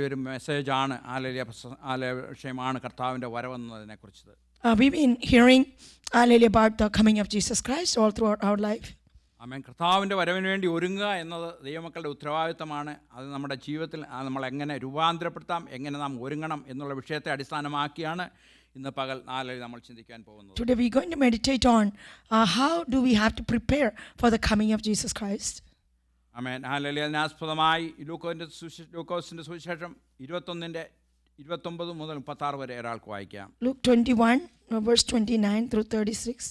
ഒരു മെസ്സേജാണ് വിഷയമാണ് കർത്താവിൻ്റെ വരവെന്നതിനെക്കുറിച്ച്. We've been hearing about the coming of Jesus Christ all throughout our life. ആമേൻ. കർത്താവിൻ്റെ വരവിന് വേണ്ടി ഒരുങ്ങുക എന്നത് ദൈവമക്കളുടെ ഉത്തരവാദിത്തമാണ്. അത് നമ്മുടെ ജീവിതത്തിൽ നമ്മൾ എങ്ങനെ രൂപാന്തരപ്പെടുത്താം, എങ്ങനെ നാം ഒരുങ്ങണം എന്നുള്ള വിഷയത്തെ അടിസ്ഥാനമാക്കിയാണ് ഇന്ന് പകൽ 4 നമ്മൾ ചിന്തിക്കാൻ പോകുന്നത്. Today we're going to meditate on how do we have to prepare for the coming of Jesus Christ. ആമേൻ. അതിനാസ്പദമായി ലൂക്കോസിൻ്റെ സുവിശേഷം 21:29 മുതൽ 36 വരെ ഒരാൾക്ക് വായിക്കാം. Luke 21 verse 29 through 36.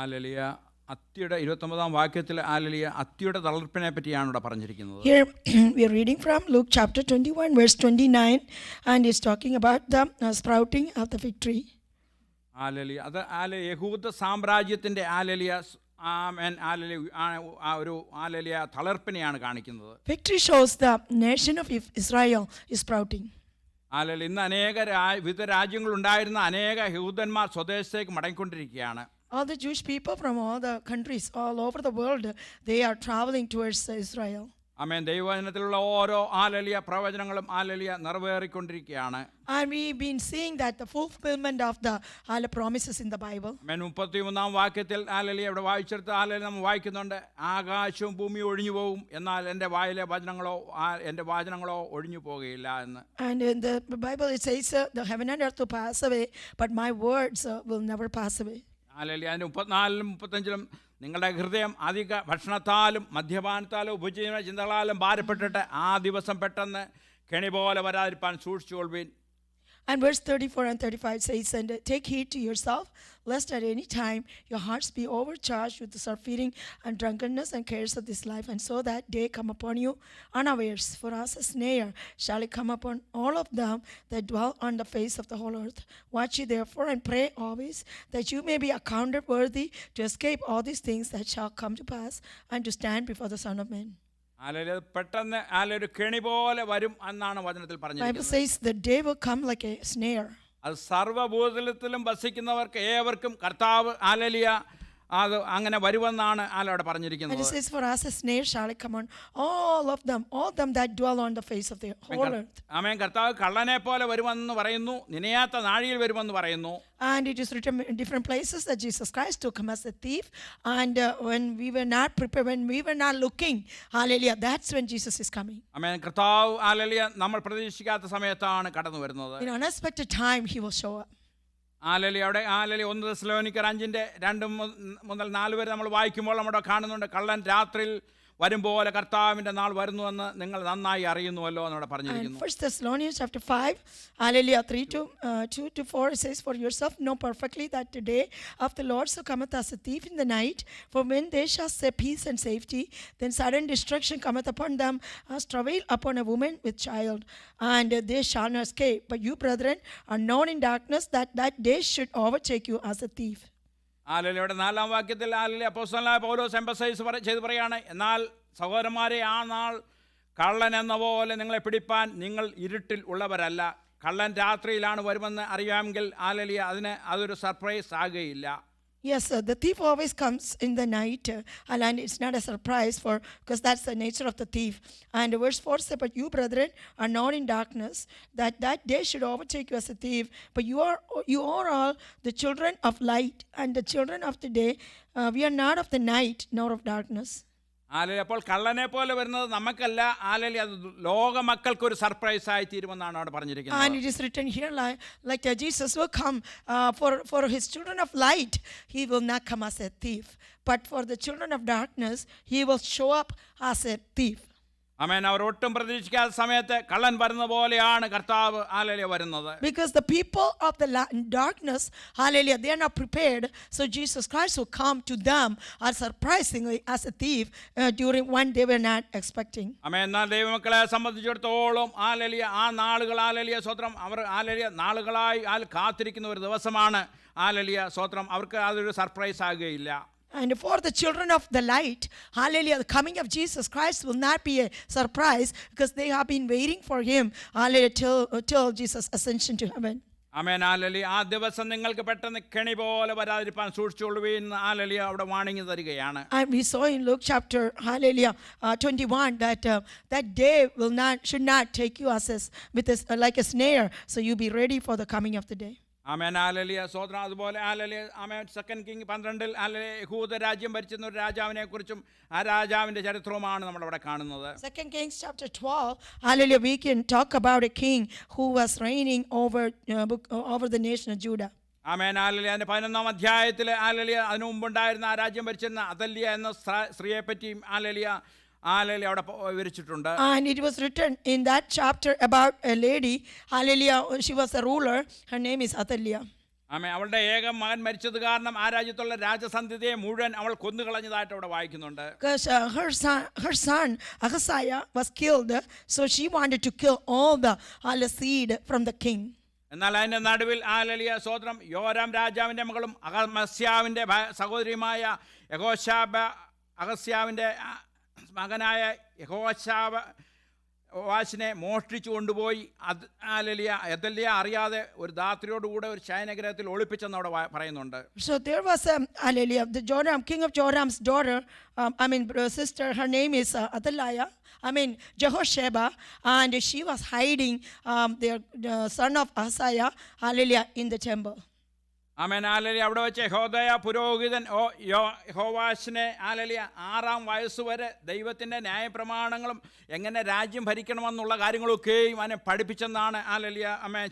ഇവിടെ അത്തിയുടെ 29 വാക്യത്തിൽ അത്തിയുടെ തളിർപ്പിനെ പറ്റിയാണ് ഇവിടെ പറഞ്ഞിരിക്കുന്നത്. Here we are reading from Luke chapter 21 verse 29 and it's talking about the sprouting of the fig tree. അത് യഹൂദ സാമ്രാജ്യത്തിൻ്റെ ഒരു തളിർപ്പിനെയാണ് കാണിക്കുന്നത്. Fig tree shows the nation of Israel is sprouting. ഇന്ന് വിവിധ രാജ്യങ്ങളുണ്ടായിരുന്ന അനേക യഹൂദന്മാർ സ്വദേശത്തേക്ക് മടങ്ങിക്കൊണ്ടിരിക്കുകയാണ്. All the Jewish people from all the countries all over the world, they are traveling towards Israel. ആമേൻ. ദൈവവചനത്തിലുള്ള ഓരോ പ്രവചനങ്ങളും നിറവേറിക്കൊണ്ടിരിക്കുകയാണ്. And we've been seeing that the fulfillment of the promises in the Bible. ആമേൻ. 33 വാക്യത്തിൽ ഇവിടെ വായിച്ചെടുത്ത് നമ്മൾ വായിക്കുന്നുണ്ട്, ആകാശവും ഭൂമിയും ഒഴിഞ്ഞു പോകും, എന്നാൽ എൻ്റെ വചനങ്ങളോ ഒഴിഞ്ഞു പോകുകയില്ല എന്ന്. And in the Bible it says the heaven and earth will pass away, but my words will never pass away. അതിൻ്റെ 34-ലും 35-ലും നിങ്ങളുടെ ഹൃദയം അധിക ഭക്ഷണത്താലും മദ്യപാനത്താലും ഉപജീവന ചിന്തകളാലും ഭാരപ്പെട്ടിട്ട് ആ ദിവസം പെട്ടെന്ന് കെണി പോലെ വരാതിരിപ്പാൻ സൂക്ഷിച്ചുകൊള്ളുവിൻ. And verse 34 and 35 says, and take heed to yourself, lest at any time your hearts be overcharged with the surfeiting and drunkenness and cares of this life, and so that day come upon you unawares. For as a snare shall it come upon all of them that dwell on the face of the whole earth. Watch ye therefore and pray always, that you may be accounted worthy to escape all these things that shall come to pass, and to stand before the Son of Man. പെട്ടെന്ന് ഒരു കെണി പോലെ വരും എന്നാണ് വചനത്തിൽ Bible says the day will come like a snare. അത് സർവ്വഭൂതലത്തിലും വസിക്കുന്നവർക്ക് ഏവർക്കും കർത്താവ് അത് അങ്ങനെ വരുമെന്നാണ് അവിടെ പറഞ്ഞിരിക്കുന്നത്. And it says, for us a snare shall it come on all them that dwell on the face of the whole earth. ആമേൻ. കർത്താവ് കള്ളനെ പോലെ വരുമെന്ന് പറയുന്നു, നിനയാത്ത നാഴിയിൽ വരുമെന്ന് പറയുന്നു. And it is written in different places that Jesus Christ took him as a thief, and when we were not prepared, when we were not looking, hallelujah, that's when Jesus is coming. ആമേൻ. കർത്താവ് നമ്മൾ പ്രതീക്ഷിക്കാത്ത സമയത്താണ് കടന്നു വരുന്നത്. In unexpected time he will show up. അവിടെ 1 തെസ്സലോനിക്കർ 5:2 മുതൽ 4 വരെ നമ്മൾ വായിക്കുമ്പോൾ നമ്മുടെ കാണുന്നുണ്ട്, കള്ളൻ രാത്രിയിൽ വരുമ്പോൾ കർത്താവിൻ്റെ നാൾ വരുന്നുവെന്ന് നിങ്ങൾ നന്നായി അറിയുന്നുവല്ലോ എന്നവിടെ പറഞ്ഞിരിക്കുന്നു. 1 Thessalonians chapter 5, hallelujah, 2-4 it says, for yourself know perfectly that the day of the Lord so cometh as a thief in the night. For when they shall say peace and safety, then sudden destruction cometh upon them as travail upon a woman with child, and they shall not escape. But you, brethren, are known in darkness, that day should overtake you as a thief. ഇവിടെ 4-ാം വാക്യത്തിൽ അപ്പോസ്തലനായ പൗലോസ് emphasise ചെയ്ത് പറയാണ്, എന്നാൽ സഹോദരന്മാരെ, ആ നാൾ കള്ളൻ എന്ന പോലെ നിങ്ങളെ പിടിപ്പാൻ നിങ്ങൾ ഇരുട്ടിൽ ഉള്ളവരല്ല. കള്ളൻ രാത്രിയിലാണ് വരുമെന്ന് അറിയാമെങ്കിൽ അതൊരു surprise ആകുകയില്ല. Yes, the thief always comes in the night, and it's not a surprise because that's the nature of the thief. And verse 4 says, but you, brethren, are known in darkness, that day should overtake you as a thief. But you are all the children of light and the children of the day. We are not of the night nor of darkness. ആലലി അപ്പോൾ കള്ളനെ പോലെ വരുന്നത് നമുക്കല്ല, ആലലി അത് ലോക മക്കൾക്കൊരു surprise ആയി തീരുമെന്നാണ് അവിടെ And പറഞ്ഞിരിക്കുന്നത്. it is written here like Jesus will come for his children of light. He will not come as a thief. But for the children of darkness, he will show up as a thief. ആമേൻ. അവർ ഒട്ടും പ്രതീക്ഷിക്കാത്ത സമയത്ത് കള്ളൻ വരുന്ന പോലെയാണ് കർത്താവ് ആലലി വരുന്നത്. Because the people of the darkness, hallelujah, they are not prepared. So Jesus Christ will come to them as surprisingly as a thief during one they were not expecting. ആമേൻ. എന്നാൽ ദൈവമക്കളെ സംബന്ധിച്ചിടത്തോളം ആലലിയ ആ നാളുകൾ, ആലലിയ സ്വത്രം, അവർ ആലലിയ നാളുകളായി കാത്തിരിക്കുന്ന ഒരു ദിവസമാണ് ആലലിയ സ്വത്രം. അവർക്ക് അതൊരു surprise ആകുകയില്ല. And for the children of the light, hallelujah, the coming of Jesus Christ will not be a surprise because they have been waiting for him, hallelujah, till Jesus' ascension to heaven. ആമേൻ. ആലലി ആ ദിവസം നിങ്ങൾക്ക് പെട്ടെന്ന് കെണി പോലെ വരാതിരിപ്പാൻ സൂക്ഷിച്ചുകൊള്ളുവീൻ ആലലിയ അവിടെ warning തരികയാണ്. And we saw in Luke chapter, hallelujah, 21 that that day should not take you like a snare. So you be ready for the coming of the day. ആമേൻ. ആലലിയ സ്വതന്ത്രം. അതുപോലെ ആലലിയ ആമേൻ 2 Kings 12 ആലലിയ യഹൂദ രാജ്യം ഭരിച്ചിരുന്ന ഒരു രാജാവിനെ കുറിച്ചും ആ രാജാവിന്റെ ചരിത്രവുമാണ് നമ്മൾ അവിടെ കാണുന്നത്. 2 Kings chapter 12, hallelujah, we can talk about a king who was reigning over the nation of Judah. ആമേൻ. ആലലിയ അതിന്റെ 11-ാം അധ്യായത്തിൽ ആലലിയ അതിനു മുമ്പുണ്ടായിരുന്ന ആ രാജ്യം ഭരിച്ചിരുന്ന അതല്യ എന്ന സ്ത്രീയെ പറ്റിയും ആലലിയ അവിടെ വിവരിച്ചിട്ടുണ്ട്. And it was written in that chapter about a lady, hallelujah, she was a ruler, her name is Athaliah. ആമേൻ. അവളുടെ ഏക മകൻ മരിച്ചത് കാരണം ആ രാജ്യത്തുള്ള രാജസന്ധിതയെ മുഴുവൻ അവൾ കൊന്നുകളഞ്ഞതായിട്ട് അവിടെ വായിക്കുന്നുണ്ട്. Because her son Ahaziah was killed, so she wanted to kill all the seed from the king. എന്നാൽ അതിന്റെ നടുവിൽ ആലലിയ സ്വതന്ത്രം യോരാം രാജാവിന്റെ മകളും അഹസ്യാവിന്റെ സഹോദരിയുമായ അഹസ്യാവിന്റെ മകനായ യഹോവാശിനെ മോഷ്ടിച്ചു കൊണ്ടുപോയി അതല്യ അറിയാതെ ഒരു ധാത്രിയോടുകൂടെ ഒരു ശയനഗ്രഹത്തിൽ ഒളിപ്പിച്ചെന്ന് അവിടെ പറയുന്നുണ്ട്. So there was the king of Joram's daughter, sister, her name is Athaliah, Jehosheba, and she was hiding the son of Ahaziah, hallelujah, in the temple. ആമേൻ. ആലലിയ അവിടെ വെച്ച് യഹോദയ പുരോഹിതൻ യഹോവാശിനെ ആലലിയ 6-ാം വയസ്സുവരെ ദൈവത്തിന്റെ ന്യായപ്രമാണങ്ങളും എങ്ങനെ രാജ്യം ഭരിക്കണമെന്നുള്ള കാര്യങ്ങളൊക്കെയും അവനെ പഠിപ്പിച്ചെന്നാണ് ആലലിയ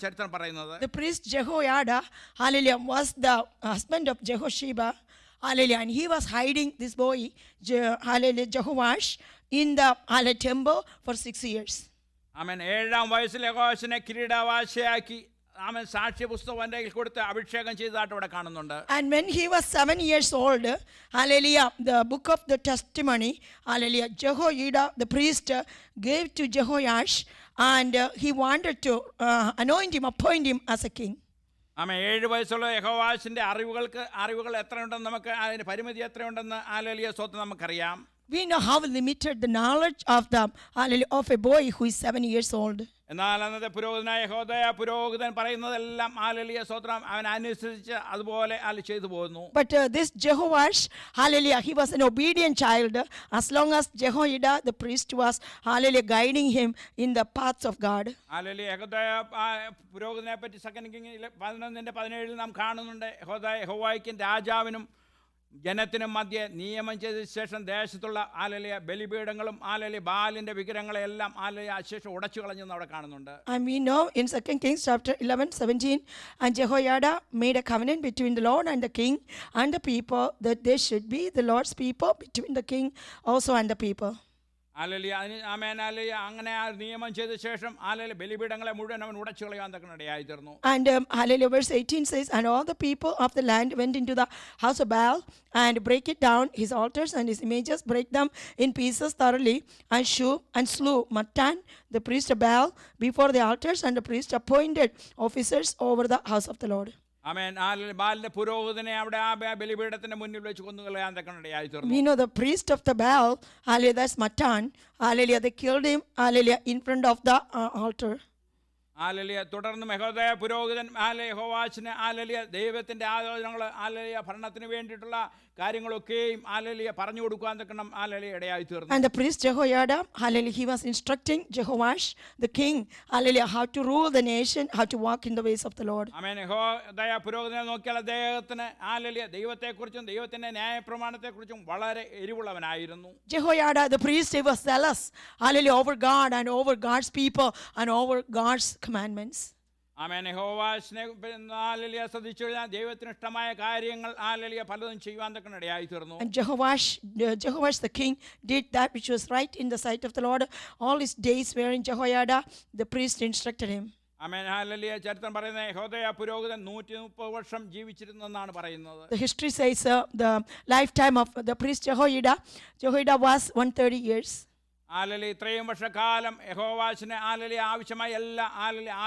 ചരിത്രം പറയുന്നത്. The priest Jehoiada, hallelujah, was the husband of Jehosheba, hallelujah, and he was hiding this boy, hallelujah, Jehoash, in the temple for 6 years. ആമേൻ. 7-ാം വയസ്സിൽ യഹോവാശിനെ കിരീടാവാശയാക്കി ആമേൻ സാക്ഷ്യ പുസ്തകം എൻ്റെ കയ്യിൽ കൊടുത്ത് അഭിഷേകം ചെയ്തതായിട്ട് ഇവിടെ കാണുന്നുണ്ട്. And when he was 7 years old, hallelujah, the book of the testimony, hallelujah, Jehoiada the priest gave to Jehoash, and he wanted to anoint him, appoint him as a king. ആമേൻ. 7 വയസ്സുള്ള യഹോവാശിന്റെ അറിവുകൾ എത്രയുണ്ടെന്ന് നമുക്ക് അതിന് പരിമിതി എത്രയുണ്ടെന്ന് ആലലിയ സ്വത്ത് നമുക്കറിയാം. We know how limited the knowledge of a boy who is 7 years old. എന്നാൽ അന്നത്തെ പുരോഹിതനായ യഹോദയ പുരോഹിതൻ പറയുന്നതെല്ലാം ആലലിയ സ്വത്രം അവൻ അനുസരിച്ച് അതുപോലെ ചെയ്തു പോകുന്നു. But this Jehoash, hallelujah, he was an obedient child as long as Jehoiada the priest was, hallelujah, guiding him in the paths of God. ആലലിയ യഹോദയ പുരോഹിതനെ പറ്റി 2 Kings 11:17 നാം കാണുന്നുണ്ട്. യഹോവയ്ക്കും രാജാവിനും ജനത്തിനും മധ്യേ നിയമം ചെയ്ത ശേഷം ദേശത്തുള്ള ആലലിയ ബലിപീഠങ്ങളും ആലലിയ ബാലിന്റെ വിഗ്രഹങ്ങളെല്ലാം ആലലിയ അശേഷം ഉടച്ചു കളഞ്ഞെന്ന് അവിടെ കാണുന്നുണ്ട്. And we know in 2 Kings chapter 11:17, and Jehoiada made a covenant between the Lord and the king and the people that they should be the Lord's people between the king also and the people. ആലലിയ ആമേൻ. ആലലിയ അങ്ങനെ ആ നിയമം ചെയ്ത ശേഷം ആലലിയ ബലിപീഠങ്ങളെ മുഴുവൻ അവൻ ഉടച്ചു കളയാൻ തക്കനിടയായി തീർന്നു. And hallelujah, verse 18 says, and all the people of the land went into the house of Baal and break it down, his altars and his images, break them in pieces thoroughly, and slew Mattan the priest of Baal before the altars, and the priest appointed officers over the house of the Lord. ആമേൻ. ബാലിന്റെ പുരോഹിതനെ അവിടെ ആ ബലിപീഠത്തിന്റെ മുന്നിൽ വെച്ച് കൊന്നുകളയാൻ തക്കനിടയായി തീർന്നു. We know the priest of the Baal, hallelujah, that's Mattan, hallelujah, they killed him, hallelujah, in front of the altar. ആലലിയ തുടർന്ന് യഹോദയ പുരോഹിതൻ യഹോവാശിന് ആലലിയ ദൈവത്തിൻ്റെ ആലോചനകൾ ആലലിയ ഭരണത്തിന് വേണ്ടിയിട്ടുള്ള കാര്യങ്ങളൊക്കെയും ആലലിയ പറഞ്ഞു കൊടുക്കാൻ തക്കണം ആലലിയ ഇടയായി തീർന്നു. And the priest Jehoiada, hallelujah, he was instructing Jehoash, the king, hallelujah, how to rule the nation, how to walk in the ways of the Lord. ആമേൻ. യഹോദയ പുരോഹിതനെ നോക്കിയാൽ അദ്ദേഹത്തിന് ആലലിയ ദൈവത്തെക്കുറിച്ചും ദൈവത്തിൻ്റെ ന്യായപ്രമാണത്തെക്കുറിച്ചും വളരെ എരിവുള്ളവനായിരുന്നു. Jehoiada, the priest, he was zealous, hallelujah, over God and over God's people and over God's commandments. ആമേൻ. യഹോവാശിനെ ആലലിയ ശ്രദ്ധിച്ചു കഴിഞ്ഞാൽ ദൈവത്തിന് ഇഷ്ടമായ കാര്യങ്ങൾ ആലലിയ പലതും ചെയ്യുവാൻ തക്ക ഇടയായി തീർന്നു. And Jehoash the king did that which was right in the sight of the Lord all his days, wherein Jehoiada the priest instructed him. ആമേൻ. ആലലിയ ചരിത്രം പറയുന്നത് യഹോദയ പുരോഹിതൻ 130 വർഷം ജീവിച്ചിരുന്നെന്നാണ് പറയുന്നത്. The history says the lifetime of the priest Jehoiada was 130 years. ആലലി ഇത്രയും വർഷക്കാലം യഹോവാശിന് ആലലിയ ആവശ്യമായ എല്ലാ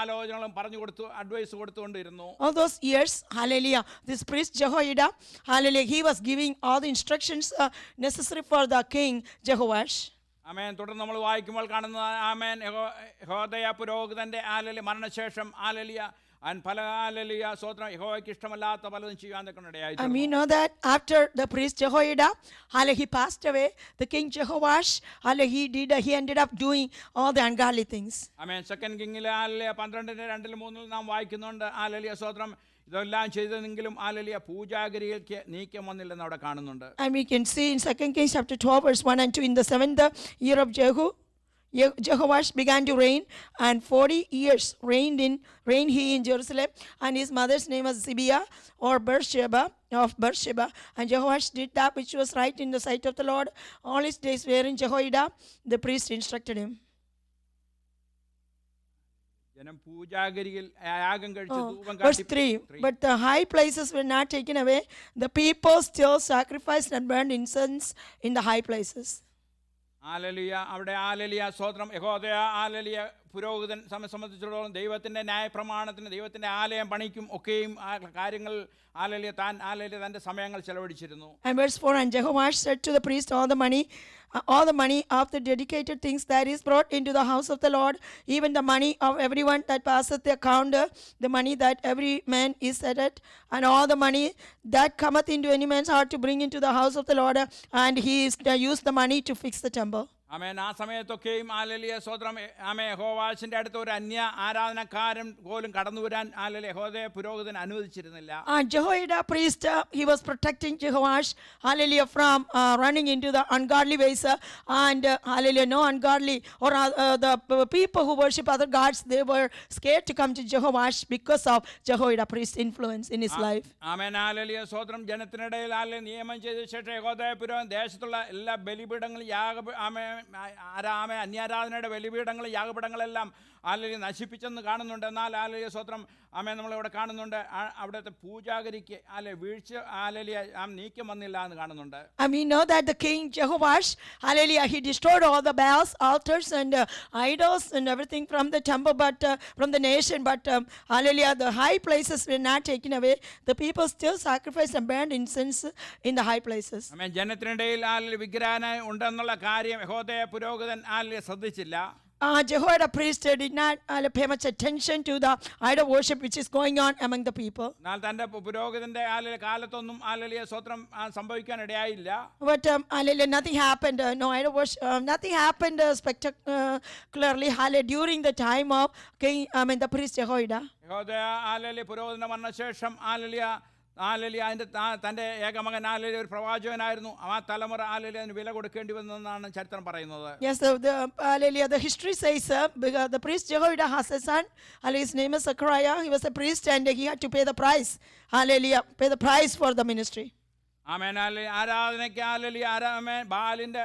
ആലോചനകളും പറഞ്ഞു കൊടുത്തു, advice കൊടുത്തുകൊണ്ടിരുന്നു. All those years, hallelujah, this priest Jehoiada, hallelujah, he was giving all the instructions necessary for the king Jehoash. ആമേൻ. തുടർന്ന് നമ്മൾ വായിക്കുമ്പോൾ കാണുന്നത് ആമേൻ യഹോദയ പുരോഹിതന്റെ ആലലി മരണശേഷം ആലലിയ പല ആലലിയ സ്വത്രം യഹോവയ്ക്ക് ഇഷ്ടമല്ലാത്ത പലതും ചെയ്യാൻ ഇടയായി. And we know that after the priest Jehoiada, hallelujah, he passed away, the king Jehoash, hallelujah, he ended up doing all the ungodly things. Amen. Second കിങ്ങിലെ ആലലിയ 12:2-3 നാം വായിക്കുന്നുണ്ട് ആലലിയ സ്വത്രം ഇതെല്ലാം ചെയ്തതെങ്കിലും ആലലിയ പൂജാഗിരിക്ക് നീക്കം വന്നില്ലെന്ന് അവിടെ കാണുന്നുണ്ട്. And we can see in 2 Kings chapter 12 verse 1 and 2, in the 7th year of Jehoash began to reign, and 40 years reigned he in Jerusalem, and his mother's name was Zibiah or Beersheba of Beersheba. And Jehoash did that which was right in the sight of the Lord all his days, wherein Jehoiada the priest instructed him. ജനം പൂജാഗിരിയിൽ യാഗം കഴിച്ചു ധൂപം Verse കാട്ടി. 3, but the high places were not taken away, the people still sacrificed and burned incense in the high places. ആലലിയ അവിടെ ആലലിയ സ്വത്രം യഹോദയ ആലലിയ പുരോഹിതൻ സംബന്ധിച്ചിടത്തോളം ദൈവത്തിൻ്റെ ന്യായപ്രമാണത്തിന് ദൈവത്തിൻ്റെ ആലയം പണിക്കും ഒക്കെയും ആ കാര്യങ്ങൾ ആലലിയ തൻ്റെ സമയങ്ങൾ ചെലവഴിച്ചിരുന്നു. And verse 4, and Jehoash said to the priest, all the money of the dedicated things that is brought into the house of the Lord, even the money of everyone that passeth the counter, the money that every man is set at, and all the money that cometh into any man's heart to bring into the house of the Lord, and he is to use the money to fix the temple. ആമേൻ. ആ സമയത്തൊക്കെയും ആലലിയ സ്വത്രം ആമേ യഹോവാശിൻ്റെ അടുത്ത് ഒരു അന്യ ആരാധനക്കാരൻ പോലും കടന്നു വരാൻ ആലലിയ യഹോദയ പുരോഹിതൻ അനുവദിച്ചിരുന്നില്ല. Jehoiada priest, he was protecting Jehoash, hallelujah, from running into the ungodly ways, and hallelujah, no ungodly or the people who worship other gods, they were scared to come to Jehoash because of Jehoiada priest's influence in his life. ആമേൻ. ആലലിയ സ്വത്രം ജനത്തിനിടയിൽ ആലലിയ നിയമം ചെയ്ത ശേഷം യഹോദയ പുരോഹിതൻ ദേശത്തുള്ള എല്ലാ ബലിപീഠങ്ങളും അന്യാരാധനയുടെ ബലിപീഠങ്ങൾ യാഗപീഠങ്ങളെല്ലാം ആലലിയ നശിപ്പിച്ചെന്ന് കാണുന്നുണ്ട്. എന്നാൽ ആലലിയ സ്വത്രം ആമേൻ നമ്മളിവിടെ കാണുന്നുണ്ട് അവിടുത്തെ പൂജാഗിരിക്ക് വീഴ്ച ആലലിയ നീക്കം വന്നില്ല എന്ന് കാണുന്നുണ്ട്. And we know that the king Jehoash, hallelujah, he destroyed all the Baals, altars and idols and everything from the temple, but from the nation, but hallelujah, the high places were not taken away. The people still sacrificed and burned incense in the high places. ആമേൻ. ജനത്തിനിടയിൽ ആലലിയ വിഗ്രഹാരാധന ഉണ്ടെന്നുള്ള കാര്യം യഹോദയ പുരോഹിതൻ ആലലിയ ശ്രദ്ധിച്ചില്ല. Jehoiada priest did not pay much attention to the idol worship which is going on among the people. എന്നാൽ തന്റെ പുരോഹിതന്റെ കാലത്തൊന്നും ആലലിയ സ്വത്രം സംഭവിക്കാൻ ഇടയായില്ല. But hallelujah, nothing happened. No idol worship. Nothing happened spectacularly. Hallelujah, during the time of the priest Jehoiada. യഹോദയ ആലലിയ പുരോഹിതന്റെ മരണശേഷം ആലലിയ അതിൻ്റെ തൻ്റെ ഏകമകൻ ആലലിയ ഒരു പ്രവാചകനായിരുന്നു. ആ തലമുറ ആലലിയ അതിന് വില കൊടുക്കേണ്ടി വന്നെന്നാണ് ചരിത്രം പറയുന്നത്. Yes, the history says the priest Jehoiada has a son. His name is Zechariah. He was a priest and he had to pay the price. Hallelujah, pay the price for the ministry. ആമേൻ. ആരാധനയ്ക്ക് ആലലിയ ബാലിൻ്റെ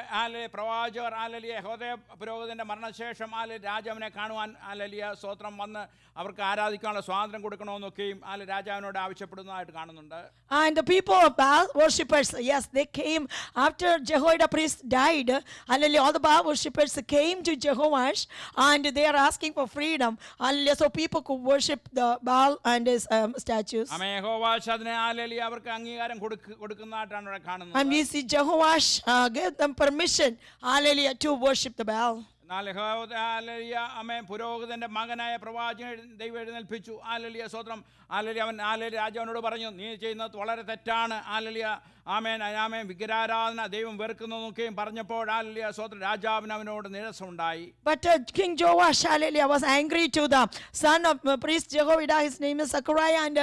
പ്രവാചകർ ആലലിയ യഹോദയ പുരോഹിതന്റെ മരണശേഷം രാജാവിനെ കാണുവാൻ ആലലിയ സ്തോത്രം വന്ന് അവർക്ക് ആരാധിക്കാനുള്ള സ്വാതന്ത്ര്യം കൊടുക്കണമെന്നൊക്കെയും രാജാവിനോട് ആവശ്യപ്പെടുന്നതായിട്ട് കാണുന്നുണ്ട്. And the people of Baal worshippers, yes, they came after Jehoiada priest died. Hallelujah, all the Baal worshippers came to Jehoash and they are asking for freedom. Hallelujah, so people could worship the Baal and his statues. ആമേൻ. യഹോവാശ് അതിനെ ആലലിയ അവർക്ക് അംഗീകാരം കൊടുക്കുന്നതായിട്ടാണ് ഇവിടെ കാണുന്നത്. And we see Jehoash gave them permission, hallelujah, to worship the Baal. എന്നാൽ hallelujah ആമേൻ പുരോഹിതന്റെ മകനായ പ്രവാചകനെ ദൈവം എഴുന്നേൽപ്പിച്ചു. ഹല്ലേലൂയ സ്തോത്രം. ഹല്ലേലൂയ അവൻ ഹല്ലേലൂയ രാജാവിനോട് പറഞ്ഞു, നീ ചെയ്യുന്നത് വളരെ തെറ്റാണ്. ഹല്ലേലൂയ ആമേൻ ആമേൻ വിഗ്രഹാരാധന ദൈവം വെറുക്കുന്നതൊക്കെയും പറഞ്ഞപ്പോൾ ഹല്ലേലൂയ സ്തോത്രം രാജാവിന് അവനോട് നിരസമുണ്ടായി. But King Joash, hallelujah, was angry to the son of priest Jehoiada. His name is Zechariah, and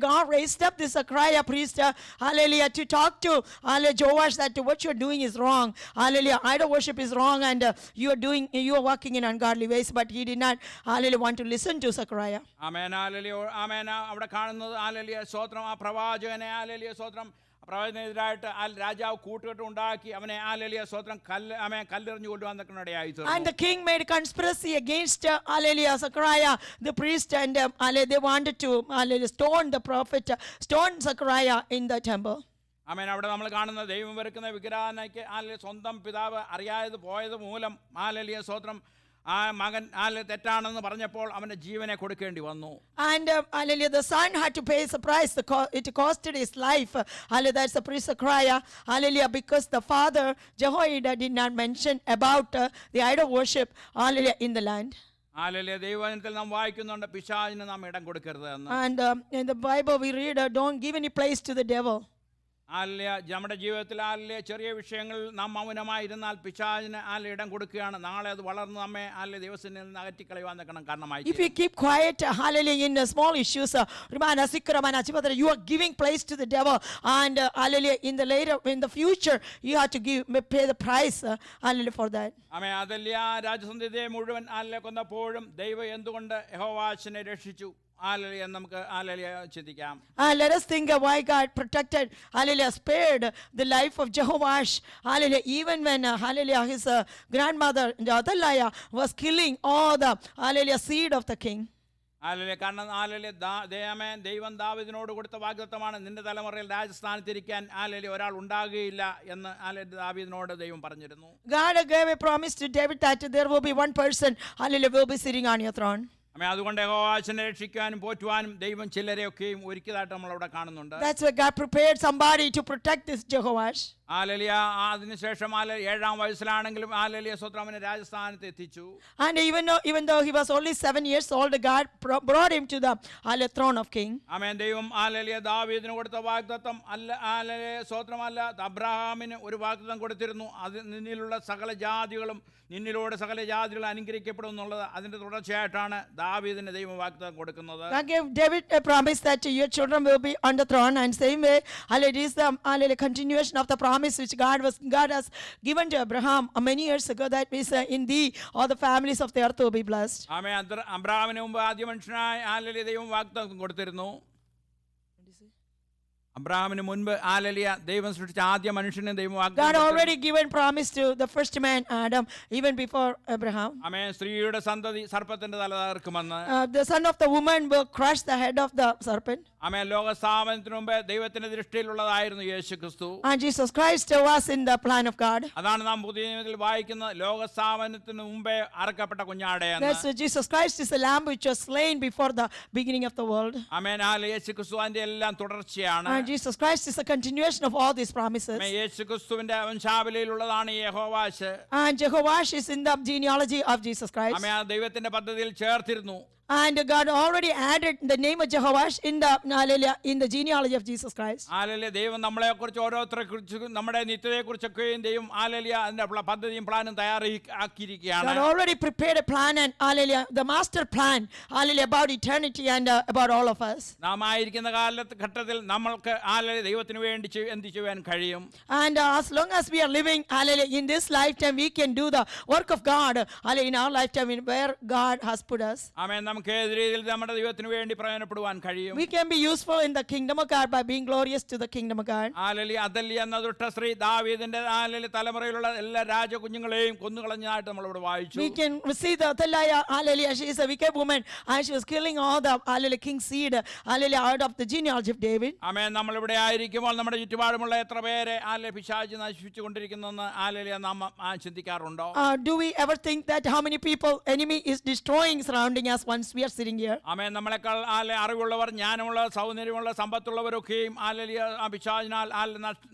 God raised up this Zechariah priest, hallelujah, to talk to Joash that what you're doing is wrong. Hallelujah, idol worship is wrong, and you are walking in ungodly ways. But he did not, hallelujah, want to listen to Zechariah. Amen hallelujah ആമേൻ. അവിടെ കാണുന്നത് hallelujah സ്തോത്രം ആ പ്രവാചകനെ hallelujah സ്തോത്രം പ്രവാചകനെതിരായിട്ട് രാജാവ് കൂട്ടുകെട്ട് ഉണ്ടാക്കി അവനെ ഹല്ലേലൂയ സ്തോത്രം കല്ലെറിഞ്ഞു കൊല്ലുവാൻ ഇടയായി തീർന്നു. And the king made a conspiracy against hallelujah Zechariah the priest, and they wanted to stone the prophet, stone Zechariah in the temple. ആമേൻ. അവിടെ നമ്മൾ കാണുന്ന ദൈവം വെറുക്കുന്ന വിഗ്രഹാരാധനയ്ക്ക് സ്വന്തം പിതാവ് അറിയാതെ പോയത് മൂലം ഹല്ലേലൂയ സ്തോത്രം ആ മകൻ തെറ്റാണെന്ന് പറഞ്ഞപ്പോൾ അവന്റെ ജീവനെ കൊടുക്കേണ്ടി വന്നു. And hallelujah, the son had to pay the price. It costed his life. Hallelujah, that's the priest Zechariah. Hallelujah, because the father Jehoiada did not mention about the idol worship. Hallelujah, in the land. Hallelujah ദൈവവചനത്തിൽ നാം വായിക്കുന്നുണ്ട് പിശാചിന് നാം ഇടം കൊടുക്കരുത് എന്ന്. And in the Bible we read, don't give any place to the devil. Hallelujah നമ്മുടെ ജീവിതത്തിൽ ഹല്ലേലൂയ ചെറിയ വിഷയങ്ങളിൽ നാം മൗനമായിരുന്നാൽ പിശാചിന് ഇടം കൊടുക്കുകയാണ്. നാളെ അത് വളർന്ന് നമ്മെ ഹല്ലേലൂയ ദൈവത്തിൽ നിന്ന് അകറ്റിക്കളയുവാൻ കാരണമായി. If you keep quiet, hallelujah, in small issues, you are giving place to the devil, and hallelujah, in the future you have to pay the price, hallelujah, for that. ആമേൻ. അതല്ല രാജസന്ധതിയെ മുഴുവൻ ഹല്ലേലൂയ കൊന്നപ്പോഴും ദൈവം എന്തുകൊണ്ട് യഹോവാശിനെ രക്ഷിച്ചു? Hallelujah നമുക്ക് hallelujah ചിന്തിക്കാം. Let us think why God protected, hallelujah, spared the life of Jehoash, hallelujah, even when hallelujah his grandmother Athaliah was killing all the hallelujah seed of the king. Hallelujah കാരണം hallelujah ദൈവം ദാവീദിനോട് കൊടുത്ത വാഗ്ദത്തമാണ്, നിന്റെ തലമുറയിൽ രാജസ്ഥാനത്തിരിക്കാൻ hallelujah ഒരാൾ ഉണ്ടാകുകയില്ല എന്ന് hallelujah ദാവീദിനോട് ദൈവം പറഞ്ഞിരുന്നു. God gave a promise to David that there will be one person, hallelujah, will be sitting on your throne. അതുകൊണ്ട് യഹോവാശിനെ രക്ഷിക്കാനും പോറ്റുവാനും ദൈവം ചിലരെയൊക്കെയും ഒരുക്കിയതായിട്ട് നമ്മൾ അവിടെ കാണുന്നുണ്ട്. That's why God prepared somebody to protect this Jehoash. Hallelujah അതിനുശേഷം 7-ാം വയസ്സിലാണെങ്കിലും ഹല്ലേലൂയ സ്തോത്രം അവനെ രാജസ്ഥാനത്ത് എത്തിച്ചു. And even though he was only 7 years old, God brought him to the throne of king. ആമേൻ. ദൈവം ഹല്ലേലൂയ ദാവീദിന് കൊടുത്ത വാഗ്ദത്തം ഹല്ലേലൂയ സ്തോത്രമല്ല, അബ്രഹാമിന് ഒരു വാഗ്ദത്തം കൊടുത്തിരുന്നു. അത് നിന്നിലുള്ള സകല ജാതികളും നിന്നിലൂടെ സകല ജാതികൾ അനുഗ്രഹിക്കപ്പെടും എന്നുള്ളത് അതിന്റെ തുടർച്ചയായിട്ടാണ് ദാവീദിന് ദൈവം വാഗ്ദത്തം കൊടുക്കുന്നത്. God gave David a promise that your children will be on the throne, and same way it is the continuation of the promise which God has given to Abraham many years ago, that is in thee all the families of the earth will be blessed. ആമേൻ. അബ്രഹാമിന് മുമ്പ് ആദ്യ മനുഷ്യനായ hallelujah ദൈവം വാഗ്ദത്തം കൊടുത്തിരുന്നു. അബ്രഹാമിന് മുൻപ് hallelujah ദൈവം സൃഷ്ടിച്ച ആദ്യ മനുഷ്യനെ ദൈവം വാഗ്ദത്തം God already given promise to the first man Adam even before Abraham. ആമേൻ. സ്ത്രീയുടെ സന്തതി സർപ്പത്തിന്റെ തല തകർക്കുമെന്ന്. The son of the woman will crush the head of the serpent. ആമേൻ. ലോകസ്ഥാപനത്തിന് മുമ്പ് ദൈവത്തിന്റെ ദൃഷ്ടിയിലുള്ളതായിരുന്നു യേശുക്രിസ്തു. And Jesus Christ was in the plan of God. അതാണ് നാം പുതിയ നിയമത്തിൽ വായിക്കുന്നത്, ലോകസ്ഥാപനത്തിന് മുമ്പേ അറക്കപ്പെട്ട കുഞ്ഞാടെയെന്ന്. That's Jesus Christ is the lamb which was slain before the beginning of the world. ആമേൻ. യേശുക്രിസ്തു അതിന്റെ എല്ലാം തുടർച്ചയാണ്. And Jesus Christ is a continuation of all these promises. യേശുക്രിസ്തുവിന്റെ വംശാവലിയിലുള്ളതാണ് യഹോവാശ്. And Jehoash is in the genealogy of Jesus Christ. ആമേൻ. ദൈവത്തിന്റെ പദ്ധതിയിൽ ചേർത്തിരുന്നു. And God already added the name of Jehoash in the genealogy of Jesus Christ. Hallelujah ദൈവം നമ്മളെക്കുറിച്ച് ഓരോരുത്തരെക്കുറിച്ചും നമ്മുടെ നിത്യതയെക്കുറിച്ചൊക്കെയും ദൈവം hallelujah അതിന്റെ പദ്ധതിയും പ്ലാനും തയ്യാറാക്കിയിരിക്കുകയാണ്. God already prepared a plan, and hallelujah the master plan, hallelujah, about eternity and about all of us. നാം ആയിരിക്കുന്ന കാലഘട്ടത്തിൽ നമ്മൾക്ക് ഹല്ലേലൂയ ദൈവത്തിന് വേണ്ടി എന്ത് ചെയ്യാൻ കഴിയും? And as long as we are living hallelujah in this lifetime, we can do the work of God hallelujah in our lifetime where God has put us. ആമേൻ. നമുക്ക് ഏത് രീതിയിൽ നമ്മുടെ ദൈവത്തിന് വേണ്ടി പ്രയോജനപ്പെടുവാൻ കഴിയും? We can be useful in the kingdom of God by being glorious to the kingdom of God. Hallelujah. Athaliah എന്ന ദുഷ്ട സ്ത്രീ ദാവീദിന്റെ ഹല്ലേലൂയ തലമുറയിലുള്ള എല്ലാ രാജകുഞ്ഞുങ്ങളെയും കൊന്നുകളഞ്ഞതായിട്ട് നമ്മൾ ഇവിടെ വായിച്ചു. We can see the Athaliah, hallelujah, she is a wicked woman, and she was killing all the hallelujah king's seed, hallelujah, out of the genealogy of David. ആമേൻ. നമ്മൾ ഇവിടെ ആയിരിക്കുമ്പോൾ നമ്മുടെ ചുറ്റുപാടുമുള്ള എത്ര പേരെ ഹല്ലേലൂയ പിശാച് നശിപ്പിച്ചുകൊണ്ടിരിക്കുന്നെന്ന് ഹല്ലേലൂയ നാം ചിന്തിക്കാറുണ്ടോ? Do we ever think that how many people enemy is destroying surrounding us once we are sitting here. ആമേൻ. നമ്മളെക്കാൾ അറിവുള്ളവർ, ജ്ഞാനമുള്ളവർ, സൗന്ദര്യമുള്ള, സമ്പത്തുള്ളവരൊക്കെയും ആ പിശാചിനാൽ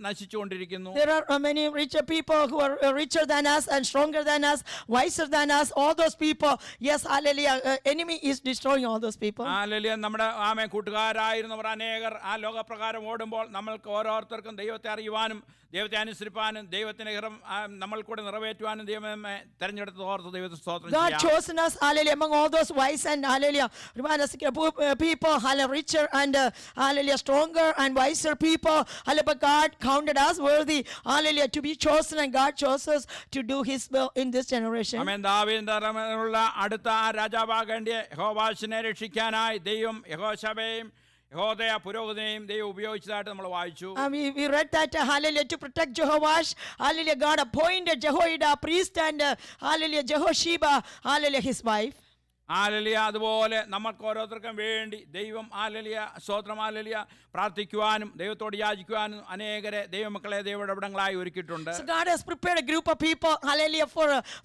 നശിച്ചുകൊണ്ടിരിക്കുന്നു. There are many richer people who are richer than us and stronger than us, wiser than us. All those people, yes, hallelujah. Enemy is destroying all those people. Hallelujah. നമ്മുടെ കൂട്ടുകാരായിരുന്നവർ അനേകർ ആ ലോകപ്രകാരം ഓടുമ്പോൾ നമ്മൾക്ക് ഓരോരുത്തർക്കും ദൈവത്തെ അറിയുവാനും ദൈവത്തെ അനുസരിപ്പാനും ദൈവത്തിന്റെ ഹിതം നമ്മൾ കൂടെ നിറവേറ്റുവാനും ദൈവമേ തെരഞ്ഞെടുത്ത് ഓർത്ത് ദൈവത്തെ സ്തോത്രം God ചെയ്യാം. chosen us, hallelujah, among all those wise and hallelujah, people, hallelujah, richer and hallelujah, stronger and wiser people. Hallelujah, but God counted us worthy, hallelujah, to be chosen, and God chose us to do His will in this generation. ആമേൻ. ദാവീദിന്റെ തലമുറയിലുള്ള അടുത്ത രാജാവാകേണ്ടിയ യഹോവാശിനെ രക്ഷിക്കാനായി ദൈവം യഹോശബയെയും യഹോദയ പുരോഹിതനെയും ദൈവം ഉപയോഗിച്ചതായിട്ട് നമ്മൾ വായിച്ചു. We read that, hallelujah, to protect Jehoash, hallelujah, God appointed Jehoiada priest and hallelujah, Jehosheba, hallelujah, his wife. Hallelujah. അതുപോലെ നമുക്ക് ഓരോരുത്തർക്കും വേണ്ടി ദൈവം ഹല്ലേലൂയ സ്തോത്രം ഹല്ലേലൂയ പ്രാർത്ഥിക്കുവാനും ദൈവത്തോട് യാചിക്കുവാനും അനേകരെ ദൈവമക്കളെ ദൈവടപടങ്ങളായി ഒരുക്കിയിട്ടുണ്ട്. So God has prepared a group of people, hallelujah,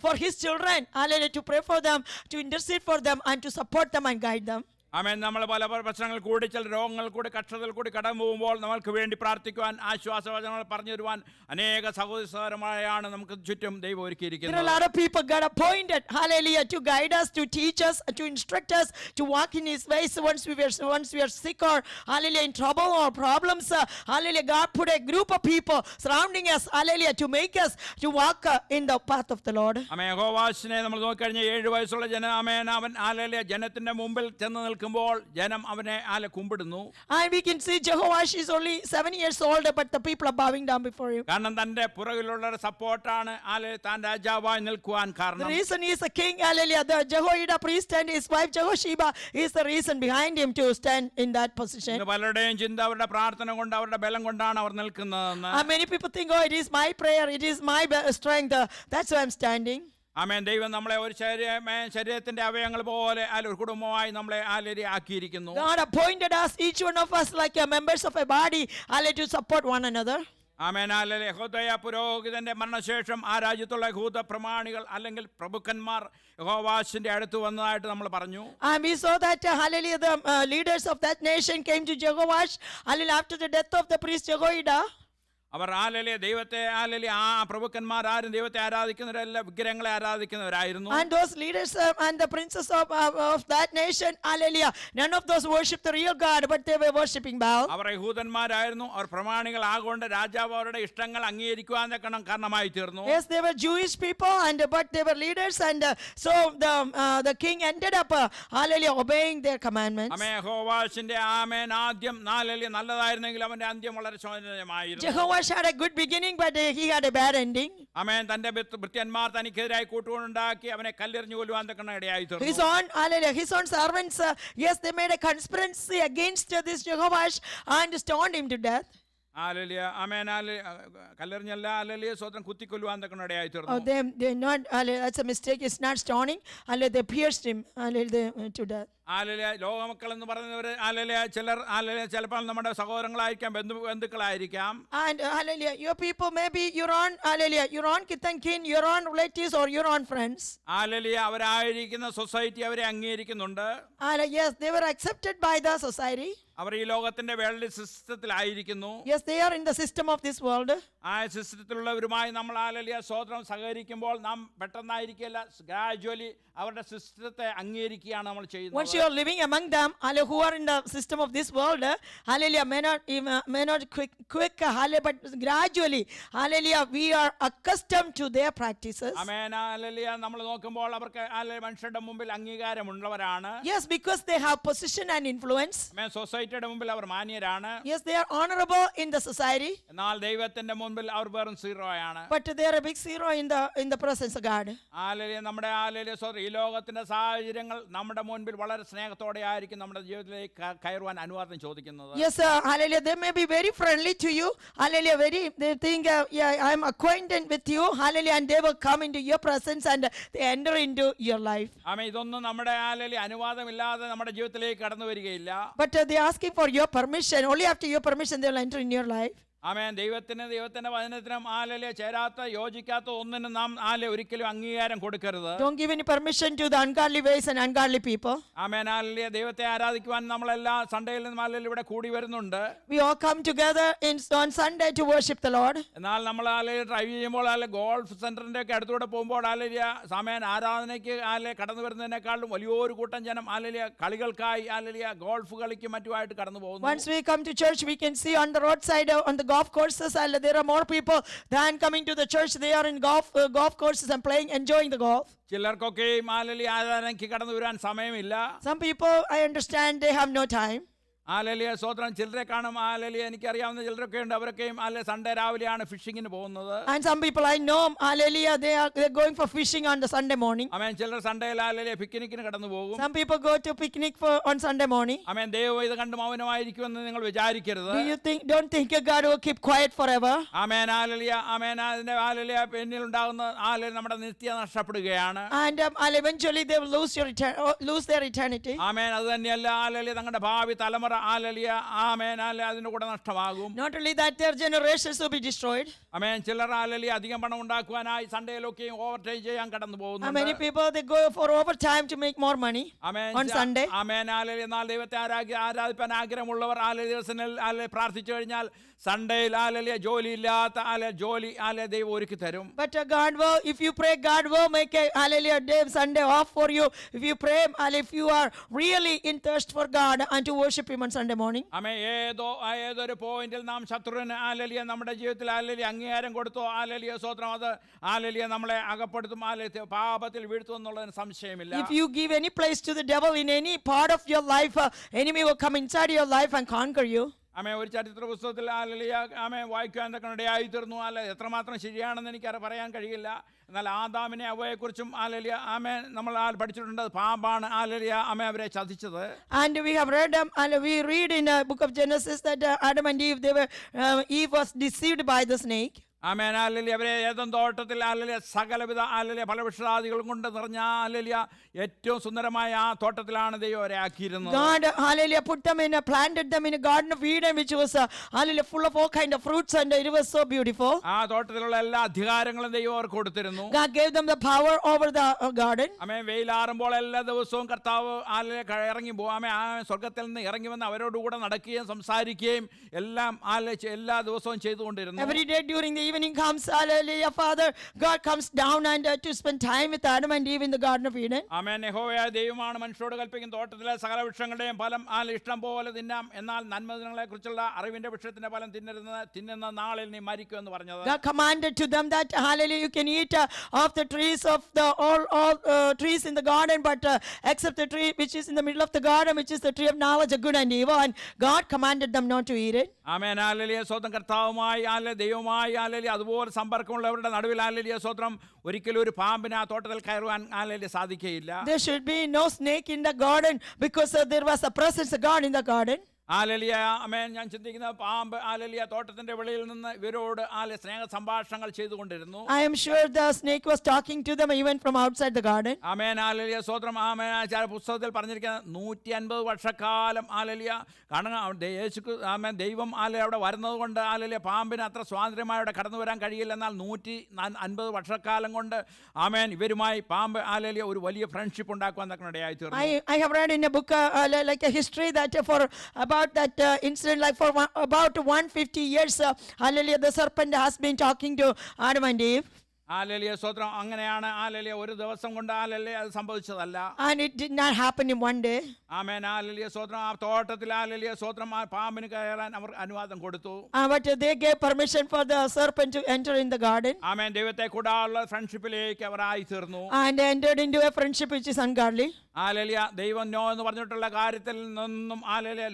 for His children, hallelujah, to pray for them, to intercede for them, and to support them and guide them. ആമേൻ. നമ്മൾ പല പ്രശ്നങ്ങൾ കൂടി, ചില രോഗങ്ങൾ കൂടി, കഷ്ടതകൾ കൂടി കടന്നു പോകുമ്പോൾ നമ്മൾക്ക് വേണ്ടി പ്രാർത്ഥിക്കുവാൻ, ആശ്വാസവചനങ്ങൾ പറഞ്ഞു തരുവാൻ അനേക സഹോദരന്മാരെയാണ് നമുക്ക് ചുറ്റും ദൈവം There are a ഒരുക്കിയിരിക്കുന്നത്. lot of people God appointed, hallelujah, to guide us, to teach us, to instruct us, to walk in His ways once we are sick or hallelujah in trouble or problems. Hallelujah, God put a group of people surrounding us, hallelujah, to make us to walk in the path of the Lord. ആമേൻ. യഹോവാശിനെ നമ്മൾ നോക്കിക്കഴിഞ്ഞാൽ 7 വയസ്സുള്ള ജനം, ആമേൻ, അവൻ hallelujah ജനത്തിന്റെ മുമ്പിൽ ചെന്ന് നിൽക്കുമ്പോൾ ജനം അവനെ കുമ്പിടുന്നു. And we can see Jehoash is only 7 years old, but the people are bowing down before him. കാരണം തന്റെ പുറകിലുള്ള സപ്പോർട്ടാണ് താൻ രാജാവായി നിൽക്കുവാൻ The കാരണം. reason he is a king, hallelujah, the Jehoiada priest and his wife Jehosheba is the reason behind him to stand in that position. ഇന്ന് പലരുടെയും ചിന്ത അവരുടെ പ്രാർത്ഥന കൊണ്ട്, അവരുടെ ബലം കൊണ്ടാണ് അവർ നിൽക്കുന്നതെന്ന്. Many people think, oh, it is my prayer, it is my strength, that's why I'm standing. ആമേൻ. ദൈവം നമ്മളെ ഒരു ശരീരത്തിന്റെ അവയവങ്ങൾ പോലെ ഒരു കുടുംബമായി നമ്മളെ ആക്കിയിരിക്കുന്നു. God appointed us, each one of us, like members of a body, hallelujah, to support one another. Amen. Hallelujah. യഹോദയ പുരോഹിതന്റെ മരണശേഷം ആ രാജ്യത്തുള്ള യഹൂദ പ്രമാണികൾ അല്ലെങ്കിൽ പ്രഭുക്കന്മാർ യഹോവാശിന്റെ അടുത്ത് വന്നതായിട്ട് നമ്മൾ പറഞ്ഞു. And we saw that, hallelujah, the leaders of that nation came to Jehoash, hallelujah, after the death of the priest Jehoiada. അവർ ഹല്ലേലൂയ ദൈവത്തെ ഹല്ലേലൂയ ആ പ്രഭുക്കന്മാർ ആരും ദൈവത്തെ ആരാധിക്കുന്നവരല്ല, വിഗ്രഹങ്ങളെ ആരാധിക്കുന്നവരായിരുന്നു. And those leaders and the princes of that nation, hallelujah, none of those worshiped the real God, but they were worshiping Baal. അവർ യഹൂദന്മാരായിരുന്നു, അവർ പ്രമാണികൾ ആകൊണ്ട് രാജാവ് അവരുടെ ഇഷ്ടങ്ങൾ അംഗീകരിക്കുവാൻ കാരണമായി തീർന്നു. Yes, they were Jewish people, but they were leaders, and so the king ended up, hallelujah, obeying their commandments. ആമേൻ. യഹോവാശിന്റെ ആമേൻ ആദ്യം നല്ലതായിരുന്നെങ്കിൽ അവന്റെ അന്ത്യം വളരെ ശോചനീയമായിരുന്നു. Jehoash had a good beginning, but he had a bad ending. ആമേൻ. തന്റെ ഭൃത്യന്മാർ തനിക്കെതിരായി കൂട്ടുകൊണ്ടുണ്ടാക്കി അവനെ കല്ലെറിഞ്ഞു കൊല്ലുവാൻ തക്കണ ഇടയായി തീർന്നു. His own servants, yes, they made a conspiracy against this Jehoash and stoned him to death. Hallelujah. Amen. കല്ലെറിഞ്ഞല്ല, ഹല്ലേലൂയ സ്തോത്രം, കുത്തിക്കൊല്ലുവാൻ തക്കണ ഇടയായി Oh, തീർന്നു. they not, that's a mistake. It's not stoning. They pierced him to death. ഹല്ലേലൂയ. ലോകമക്കൾ എന്ന് പറയുന്നവര് ഹല്ലേലൂയ ചിലർ ഹല്ലേലൂയ ചിലപ്പോൾ നമ്മുടെ സഹോദരങ്ങളായിരിക്കാം, ബന്ധുക്കളായിരിക്കാം. And hallelujah, your people may be your own, hallelujah, your own kith and kin, your own relatives or your own friends. ഹല്ലേലൂയ. അവരായിരിക്കുന്ന സൊസൈറ്റി അവരെ അംഗീകരിക്കുന്നുണ്ട്. Yes, they were accepted by the society. അവർ ഈ ലോകത്തിന്റെ world സിസ്റ്റത്തിലായിരിക്കുന്നു. Yes, they are in the system of this world. ആ സിസ്റ്റത്തിലുള്ളവരുമായി നമ്മൾ hallelujah സ്തോത്രം സഹകരിക്കുമ്പോൾ നാം പെട്ടെന്നായിരിക്കില്ല, ഗ്രാജുവലി അവരുടെ സിസ്റ്റത്തെ അംഗീകരിക്കുകയാണ് നമ്മൾ Once ചെയ്യുന്നത്. you are living among them, hallelujah, who are in the system of this world, hallelujah, may not quick, hallelujah, but gradually, hallelujah, we are accustomed to their practices. Amen. Hallelujah. നമ്മൾ നോക്കുമ്പോൾ അവർക്ക് hallelujah മനുഷ്യരുടെ മുമ്പിൽ അംഗീകാരമുള്ളവരാണ്. Yes, because they have position and influence. ആമേൻ. സൊസൈറ്റിയുടെ മുമ്പിൽ അവർ മാന്യരാണ്. Yes, they are honorable in the society, എന്നാൽ ദൈവത്തിന്റെ മുമ്പിൽ അവർ വെറും സീറോയാണ്. but they are a big zero in the presence of God. Hallelujah. നമ്മുടെ ഹല്ലേലൂയ സ്തോത്രം, ഈ ലോകത്തിന്റെ സാഹചര്യങ്ങൾ നമ്മുടെ മുൻപിൽ വളരെ സ്നേഹത്തോടെ ആയിരിക്കും നമ്മുടെ ജീവിതത്തിലേക്ക് കയറുവാൻ അനുവാദം ചോദിക്കുന്നത്. Yes, hallelujah, they may be very friendly to you, hallelujah, they think, yeah, I am acquainted with you, hallelujah, and they will come into your presence and they enter into your life. ആമേൻ. ഇതൊന്നും നമ്മുടെ hallelujah അനുവാദമില്ലാതെ നമ്മുടെ ജീവിതത്തിലേക്ക് കടന്നു വരികയില്ല. But they are asking for your permission. Only after your permission they will enter in your life. ആമേൻ. ദൈവത്തിന്റെ വചനത്തിനും ചേരാത്ത യോജിക്കാത്ത ഒന്നിനും നാം ഒരിക്കലും അംഗീകാരം കൊടുക്കരുത്. Don't give any permission to the ungodly ways and ungodly people. ആമേൻ. ദൈവത്തെ ആരാധിക്കുവാൻ നമ്മളെല്ലാ സൺഡേയിൽ നിന്നും ഇവിടെ കൂടി വരുന്നുണ്ട്. We all come together on Sunday to worship the Lord. എന്നാൽ നമ്മൾ ഡ്രൈവ് ചെയ്യുമ്പോൾ ഗോൾഫ് സെന്ററിന്റെ ഒക്കെ അടുത്തൂടെ പോകുമ്പോൾ സമയം ആരാധനയ്ക്ക് കടന്നു വരുന്നതിനേക്കാളും വലിയൊരു കൂട്ടം ജനം കളികൾക്കായി ഗോൾഫ് കളിക്കും മറ്റുമായിട്ട് കടന്നു പോകുന്നു. Once we come to church, we can see on the roadside, on the golf courses, there are more people than coming to the church. They are in golf courses and playing, enjoying the golf. ചിലർക്കൊക്കെയും ആരാധനയ്ക്ക് കടന്നു വരാൻ സമയമില്ല. Some people, I understand, they have no time. സ്വതന്ത്രം ചിലരെ കാണും. എനിക്കറിയാവുന്ന ചിലരൊക്കെ ഉണ്ട്. അവരൊക്കെയും സൺഡേ രാവിലെയാണ് ഫിഷിങ്ങിന് പോകുന്നത്. And some people I know, hallelujah, they're going for fishing on the Sunday morning. ആമേൻ. ചിലർ സൺഡേയിൽ പിക്നിക്കിന് കടന്നു പോകും. Some people go to picnic on Sunday morning. ആമേൻ. ദൈവം ഇത് കണ്ട് മൗനമായിരിക്കുമെന്ന് നിങ്ങൾ വിചാരിക്കരുത്. Don't think God will keep quiet forever. ആമേൻ. ആമേൻ. അതിന്റെ പിന്നിൽ ഉണ്ടാകുന്ന നമ്മുടെ നിത്യ നഷ്ടപ്പെടുകയാണ്. And eventually they will lose their eternity. ആമേൻ. അത് തന്നെയല്ല തങ്ങളുടെ ഭാവി തലമുറ ആമേൻ അതിന്റെ കൂടെ നഷ്ടമാകും. Not only that, their generations will be destroyed. ആമേൻ. ചിലർ അധികം പണം ഉണ്ടാക്കുവാനായി സൺഡേയിലൊക്കെ ഓവർടൈം ചെയ്യാൻ കടന്നു പോകുന്നു. Many people they go for overtime to make more money on Sunday. ആമേൻ. എന്നാൽ ദൈവത്തെ ആരാധിപ്പാൻ ആഗ്രഹമുള്ളവർ ദിവസങ്ങളിൽ പ്രാർത്ഥിച്ചു കഴിഞ്ഞാൽ സൺഡേയിൽ ജോലിയില്ലാത്ത ജോലി ദൈവം ഒരുക്കി തരും. But God will, if you pray, God will make a day Sunday off for you. If you pray, if you are really in thirst for God and to worship Him on Sunday morning. ആമേൻ. ഏതൊരു പോയിന്റിൽ നാം ശത്രുവിന് നമ്മുടെ ജീവിതത്തിൽ അംഗീകാരം കൊടുത്തോ സ്വതന്ത്രം അത് നമ്മളെ അകപ്പെടുത്തും പാപത്തിൽ വീഴ്ത്തും എന്നുള്ളതിന് സംശയമില്ല. If you give any place to the devil in any part of your life, enemy will come inside your life and conquer you. ആമേൻ. ഒരു ചരിത്ര പുസ്തകത്തിൽ വായിക്കാൻ ഇടയായി തീർന്നു. എത്രമാത്രം ശരിയാണെന്ന് എനിക്ക് പറയാൻ കഴിയില്ല. എന്നാൽ ആദാമിനെ അവയെക്കുറിച്ചും ആമേൻ നമ്മൾ പഠിച്ചിട്ടുണ്ട്. പാമ്പാണ് അവരെ ചതിച്ചത്. And we have read we read in the book of Genesis that Adam and Eve, Eve was deceived by the snake. ആമേൻ. അവരെ ഏദൻ തോട്ടത്തിൽ സകലവിധ ഫലവൃക്ഷാദികളും കൊണ്ട് നിറഞ്ഞ ഏറ്റവും സുന്ദരമായ ആ തോട്ടത്തിലാണ് ദൈവം അവരെ ആക്കിയിരുന്നത്. God, put them planted them in a garden of Eden, which was full of all kind of fruits, and it was so beautiful. ആ തോട്ടത്തിലുള്ള എല്ലാ അധികാരങ്ങളും ദൈവം അവർക്ക് കൊടുത്തിരുന്നു. God gave them the power over the garden. ആമേൻ. വെയിലാറുമ്പോൾ എല്ലാ ദിവസവും കർത്താവ് ഇറങ്ങി പോകും. സ്വർഗ്ഗത്തിൽ നിന്ന് ഇറങ്ങി വന്ന് അവരോടുകൂടെ നടക്കുകയും സംസാരിക്കുകയും എല്ലാം എല്ലാ ദിവസവും ചെയ്തുകൊണ്ടിരുന്നു. Every day during the evening comes, hallelujah, Father, God comes down and to spend time with Adam and Eve in the Garden of Eden. ആമേൻ. യഹോവയായ ദൈവമാണ് മനുഷ്യരോട് കൽപ്പിക്കുന്ന തോട്ടത്തിലെ സകല വൃക്ഷങ്ങളുടെയും ഫലം ഇഷ്ടം പോലെ തിന്നാം, എന്നാൽ നന്മദിനങ്ങളെ കുറിച്ചുള്ള അറിവിന്റെ വൃക്ഷത്തിന്റെ ഫലം തിന്നുന്ന നാളിൽ നീ മരിക്കും എന്ന് പറഞ്ഞത്. God commanded to them that, hallelujah, you can eat of the trees of the all trees in the garden, but except the tree which is in the middle of the garden, which is the tree of knowledge of good and evil, and God commanded them not to eat it. ആമേൻ. സ്വന്തം കർത്താവുമായി ദൈവവുമായി അതുപോലെ സമ്പർക്കമുള്ളവരുടെ നടുവിൽ സ്വത്രം ഒരിക്കലും ഒരു പാമ്പിന് ആ തോട്ടത്തിൽ കയറുവാൻ സാധിക്കുകയില്ല. There should be no snake in the garden because there was a presence of God in the garden. ആമേൻ. ഞാൻ ചിന്തിക്കുന്ന പാമ്പ് തോട്ടത്തിന്റെ വെളിയിൽ നിന്ന് ഇവരോട് സ്നേഹ സംഭാഷണങ്ങൾ ചെയ്തുകൊണ്ടിരുന്നു. I am sure the snake was talking to them even from outside the garden. ആമേൻ. സ്വത്രം. ആമേൻ. പുസ്തകത്തിൽ പറഞ്ഞിരിക്കുന്ന 150 വർഷക്കാലം കാരണം ആമേൻ ദൈവം അവിടെ വരുന്നത് കൊണ്ട് പാമ്പിന് അത്ര സ്വാതന്ത്ര്യമായി അവിടെ കടന്നു വരാൻ കഴിയില്ല. എന്നാൽ 150 വർഷക്കാലം കൊണ്ട് ആമേൻ ഇവരുമായി പാമ്പ് ഒരു വലിയ ഫ്രണ്ട്ഷിപ്പ് ഉണ്ടാക്കുവാൻ ഇടയായി തീർന്നു. I have read in a book like a history that about that incident, like for about 150 years, hallelujah, the serpent has been talking to Adam and Eve. സ്വത്രം. അങ്ങനെയാണ് ഒരു ദിവസം കൊണ്ട് അത് സംഭവിച്ചതല്ല. And it did not happen in one day. ആമേൻ. സ്വത്രം. ആ തോട്ടത്തിൽ സ്വത്രം പാമ്പിന് കയറാൻ അവർ അനുവാദം കൊടുത്തു. But they gave permission for the serpent to enter in the garden. ആമേൻ. ദൈവത്തെ കൂടാനുള്ള ഫ്രണ്ട്ഷിപ്പിലേക്ക് അവർ ആയി തീർന്നു. And entered into a friendship which is ungodly. ദൈവം നോ എന്ന് പറഞ്ഞിട്ടുള്ള കാര്യത്തിൽ നിന്നും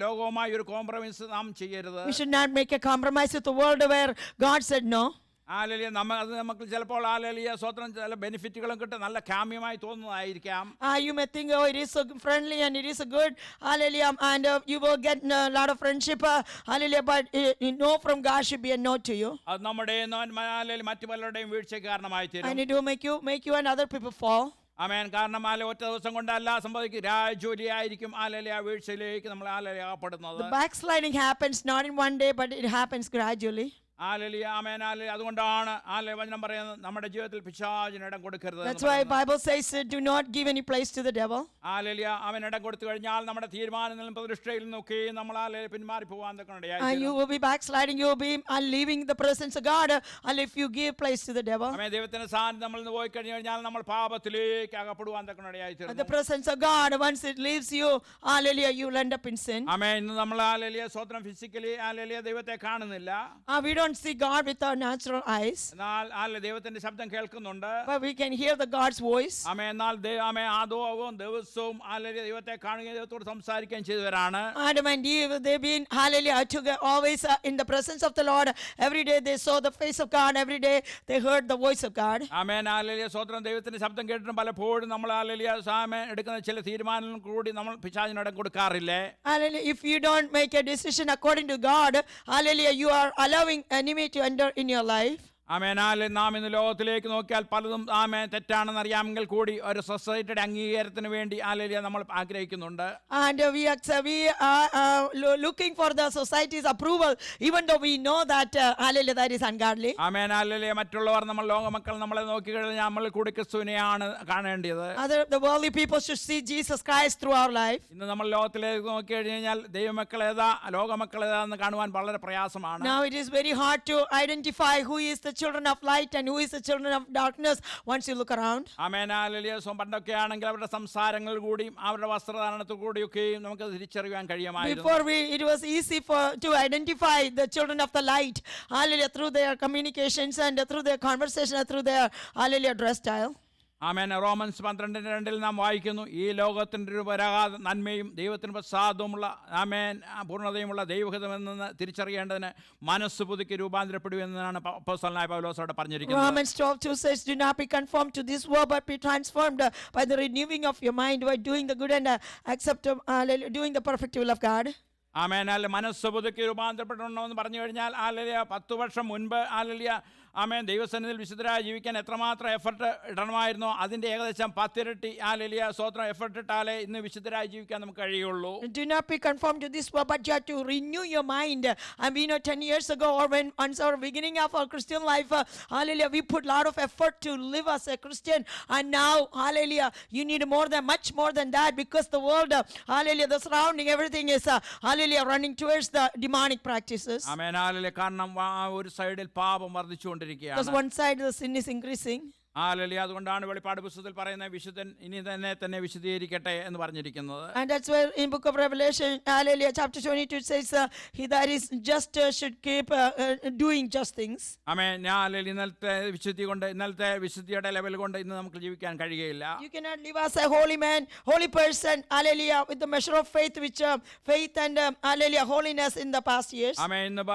ലോകവുമായി ഒരു കോംപ്രമൈസ് നാം ചെയ്യരുത്. We should not make a compromise with the world where God said no. നമുക്ക് ചിലപ്പോൾ സ്വത്രം ചില ബെനിഫിറ്റുകളും കിട്ടും, നല്ല കാമ്യമായി തോന്നുന്നതായിരിക്കാം. You may think, oh, it is so friendly and it is so good, hallelujah, and you will get a lot of friendship, hallelujah, but no from God should be a no to you. അത് നമ്മുടെ മറ്റു പലരുടെയും വീഴ്ചയ്ക്ക് കാരണമായി തീരും. And it will make you and other people fall. ആമേൻ. കാരണം ഒറ്റ ദിവസം കൊണ്ടല്ല സംഭവിക്കും, രാജോലിയായിരിക്കും ആ വീഴ്ചയിലേക്ക് നമ്മൾ അകപ്പെടുന്നത്. The backsliding happens not in one day, but it happens gradually. ആമേൻ. അതുകൊണ്ടാണ് വചനം പറയുന്നത് നമ്മുടെ ജീവിതത്തിൽ പിശാചിന് ഇടം കൊടുക്കരുത്. That's why Bible says do not give any place to the devil. അവൻ ഇടം കൊടുത്തു കഴിഞ്ഞാൽ നമ്മുടെ തീരുമാനങ്ങളിലും പ്രതിഷ്ഠയിൽ നിന്നൊക്കെ നമ്മൾ പിന്മാറി പോകാൻ And you will be backsliding, you will be leaving the presence of God if you give place to the devil. ദൈവത്തിന്റെ സാന്നിധ്യം നമ്മൾ പോയി കഴിഞ്ഞു കഴിഞ്ഞാൽ നമ്മൾ പാപത്തിലേക്ക് അകപ്പെടുവാൻ The presence of God, once it leaves you, hallelujah, you will end up in sin. ഇന്ന് നമ്മൾ സ്വന്തം ഫിസിക്കലി ദൈവത്തെ കാണുന്നില്ല. We don't see God with our natural eyes, എന്നാൽ ദൈവത്തിന്റെ ശബ്ദം കേൾക്കുന്നുണ്ട്. but we can hear the God's voice. എന്നാൽ ആദവും ദിവസവും ദൈവത്തെ കാണുകയും ദൈവത്തോട് സംസാരിക്കുകയും ചെയ്തവരാണ്. Adam and Eve, they've been hallelujah together, always in the presence of the Lord. Every day they saw the face of God, every day they heard the voice of God. സ്വതന്ത്രം ദൈവത്തിന്റെ ശബ്ദം കേട്ടിട്ടും പലപ്പോഴും നമ്മൾ എടുക്കുന്ന ചില തീരുമാനങ്ങൾ കൂടി നമ്മൾ പിശാചിനിടം കൊടുക്കാറില്ലേ? If you don't make a decision according to God, hallelujah, you are allowing enemy to enter in your life. നാം ഇന്ന് ലോകത്തിലേക്ക് നോക്കിയാൽ പലതും തെറ്റാണെന്ന് അറിയാമെങ്കിൽ കൂടി ഒരു സൊസൈറ്റിയുടെ അംഗീകാരത്തിന് വേണ്ടി നമ്മൾ ആഗ്രഹിക്കുന്നുണ്ട്. And we are looking for the society's approval, even though we know that that is ungodly. മറ്റുള്ളവർ നമ്മൾ ലോകമക്കൾ നമ്മളെ നോക്കി കഴിഞ്ഞാൽ നമ്മൾ കൂടി ക്രിസ്തുവിനെയാണ് കാണേണ്ടത്. The worldly people should see Jesus Christ through our life. ഇന്ന് നമ്മൾ ലോകത്തിലേക്ക് നോക്കി കഴിഞ്ഞാൽ ദൈവമക്കൾ ഏതാ ലോകമക്കൾ ഏതാ എന്ന് കാണുവാൻ വളരെ പ്രയാസമാണ്. Now it is very hard to identify who is the children of light and who is the children of darkness once you look around. പണ്ടൊക്കെ ആണെങ്കിൽ അവരുടെ സംസാരങ്ങൾ കൂടിയും അവരുടെ വസ്ത്രധാരണത്തിൽ കൂടിയൊക്കെയും നമുക്ക് തിരിച്ചറിയാൻ കഴിയുമായിരുന്നു. Before it was easy to identify the children of the light, hallelujah, through their communications and through their conversation and through their hallelujah dress style. Romans 12:2 നാം വായിക്കുന്നു, ഈ ലോകത്തിൻ്റെ ഒരു പരാഗത നന്മയും ദൈവത്തിന് പ്രസാദവുമുള്ള പൂർണ്ണതയുമുള്ള ദൈവഹിതമെന്ന് തിരിച്ചറിയേണ്ടതിന് മനസ്സ് പുതുക്കി രൂപാന്തരപ്പെടുമെന്നാണ് അപ്പോസ്തലനായ പൗലോസ് അവിടെ പറഞ്ഞിരിക്കുന്നത്. Romans 12:2 says, do not be conformed to this world, but be transformed by the renewing of your mind, by doing the good and doing the perfect will of God. മനസ്സ് പുതുക്കി രൂപാന്തരപ്പെടണമെന്ന് പറഞ്ഞു കഴിഞ്ഞാൽ 10 വർഷം മുൻപ് ദൈവസന്നിധിയിൽ വിശുദ്ധരായി ജീവിക്കാൻ എത്രമാത്രം എഫർട്ട് ഇടണമായിരുന്നോ അതിന്റെ ഏകദേശം 10 ഇരട്ടി സ്വതന്ത്രം എഫർട്ട് ഇട്ടാലേ ഇന്ന് വിശുദ്ധരായി ജീവിക്കാൻ നമുക്ക് കഴിയുള്ളൂ. Do not be conformed to this world, but you have to renew your mind. And we know 10 years ago, or when once our beginning of our Christian life, hallelujah, we put a lot of effort to live as a Christian. And now, hallelujah, you need much more than that, because the world, hallelujah, the surrounding, everything is, hallelujah, running towards the demonic practices. കാരണം ഒരു സൈഡിൽ പാപം വർദ്ധിച്ചുകൊണ്ടിരിക്കുകയാണ്. Because one side the sin is increasing. അതുകൊണ്ടാണ് വെളിപ്പാട് പുസ്തകത്തിൽ പറയുന്നത് വിശുദ്ധൻ ഇനി തന്നെ വിശുദ്ധീകരിക്കട്ടെ എന്ന് പറഞ്ഞിരിക്കുന്നത്. And that's where in book of Revelation, hallelujah, chapter 22 says he that is just should keep doing just things. ഇന്നലത്തെ വിശുദ്ധി കൊണ്ട് ഇന്നലത്തെ വിശുദ്ധിയുടെ ലെവൽ കൊണ്ട് ഇന്ന് നമുക്ക് ജീവിക്കാൻ കഴിയുകയില്ല. You cannot live as a holy man, holy person, hallelujah, with the measure of faith which faith and hallelujah holiness in the past years. ഇന്ന്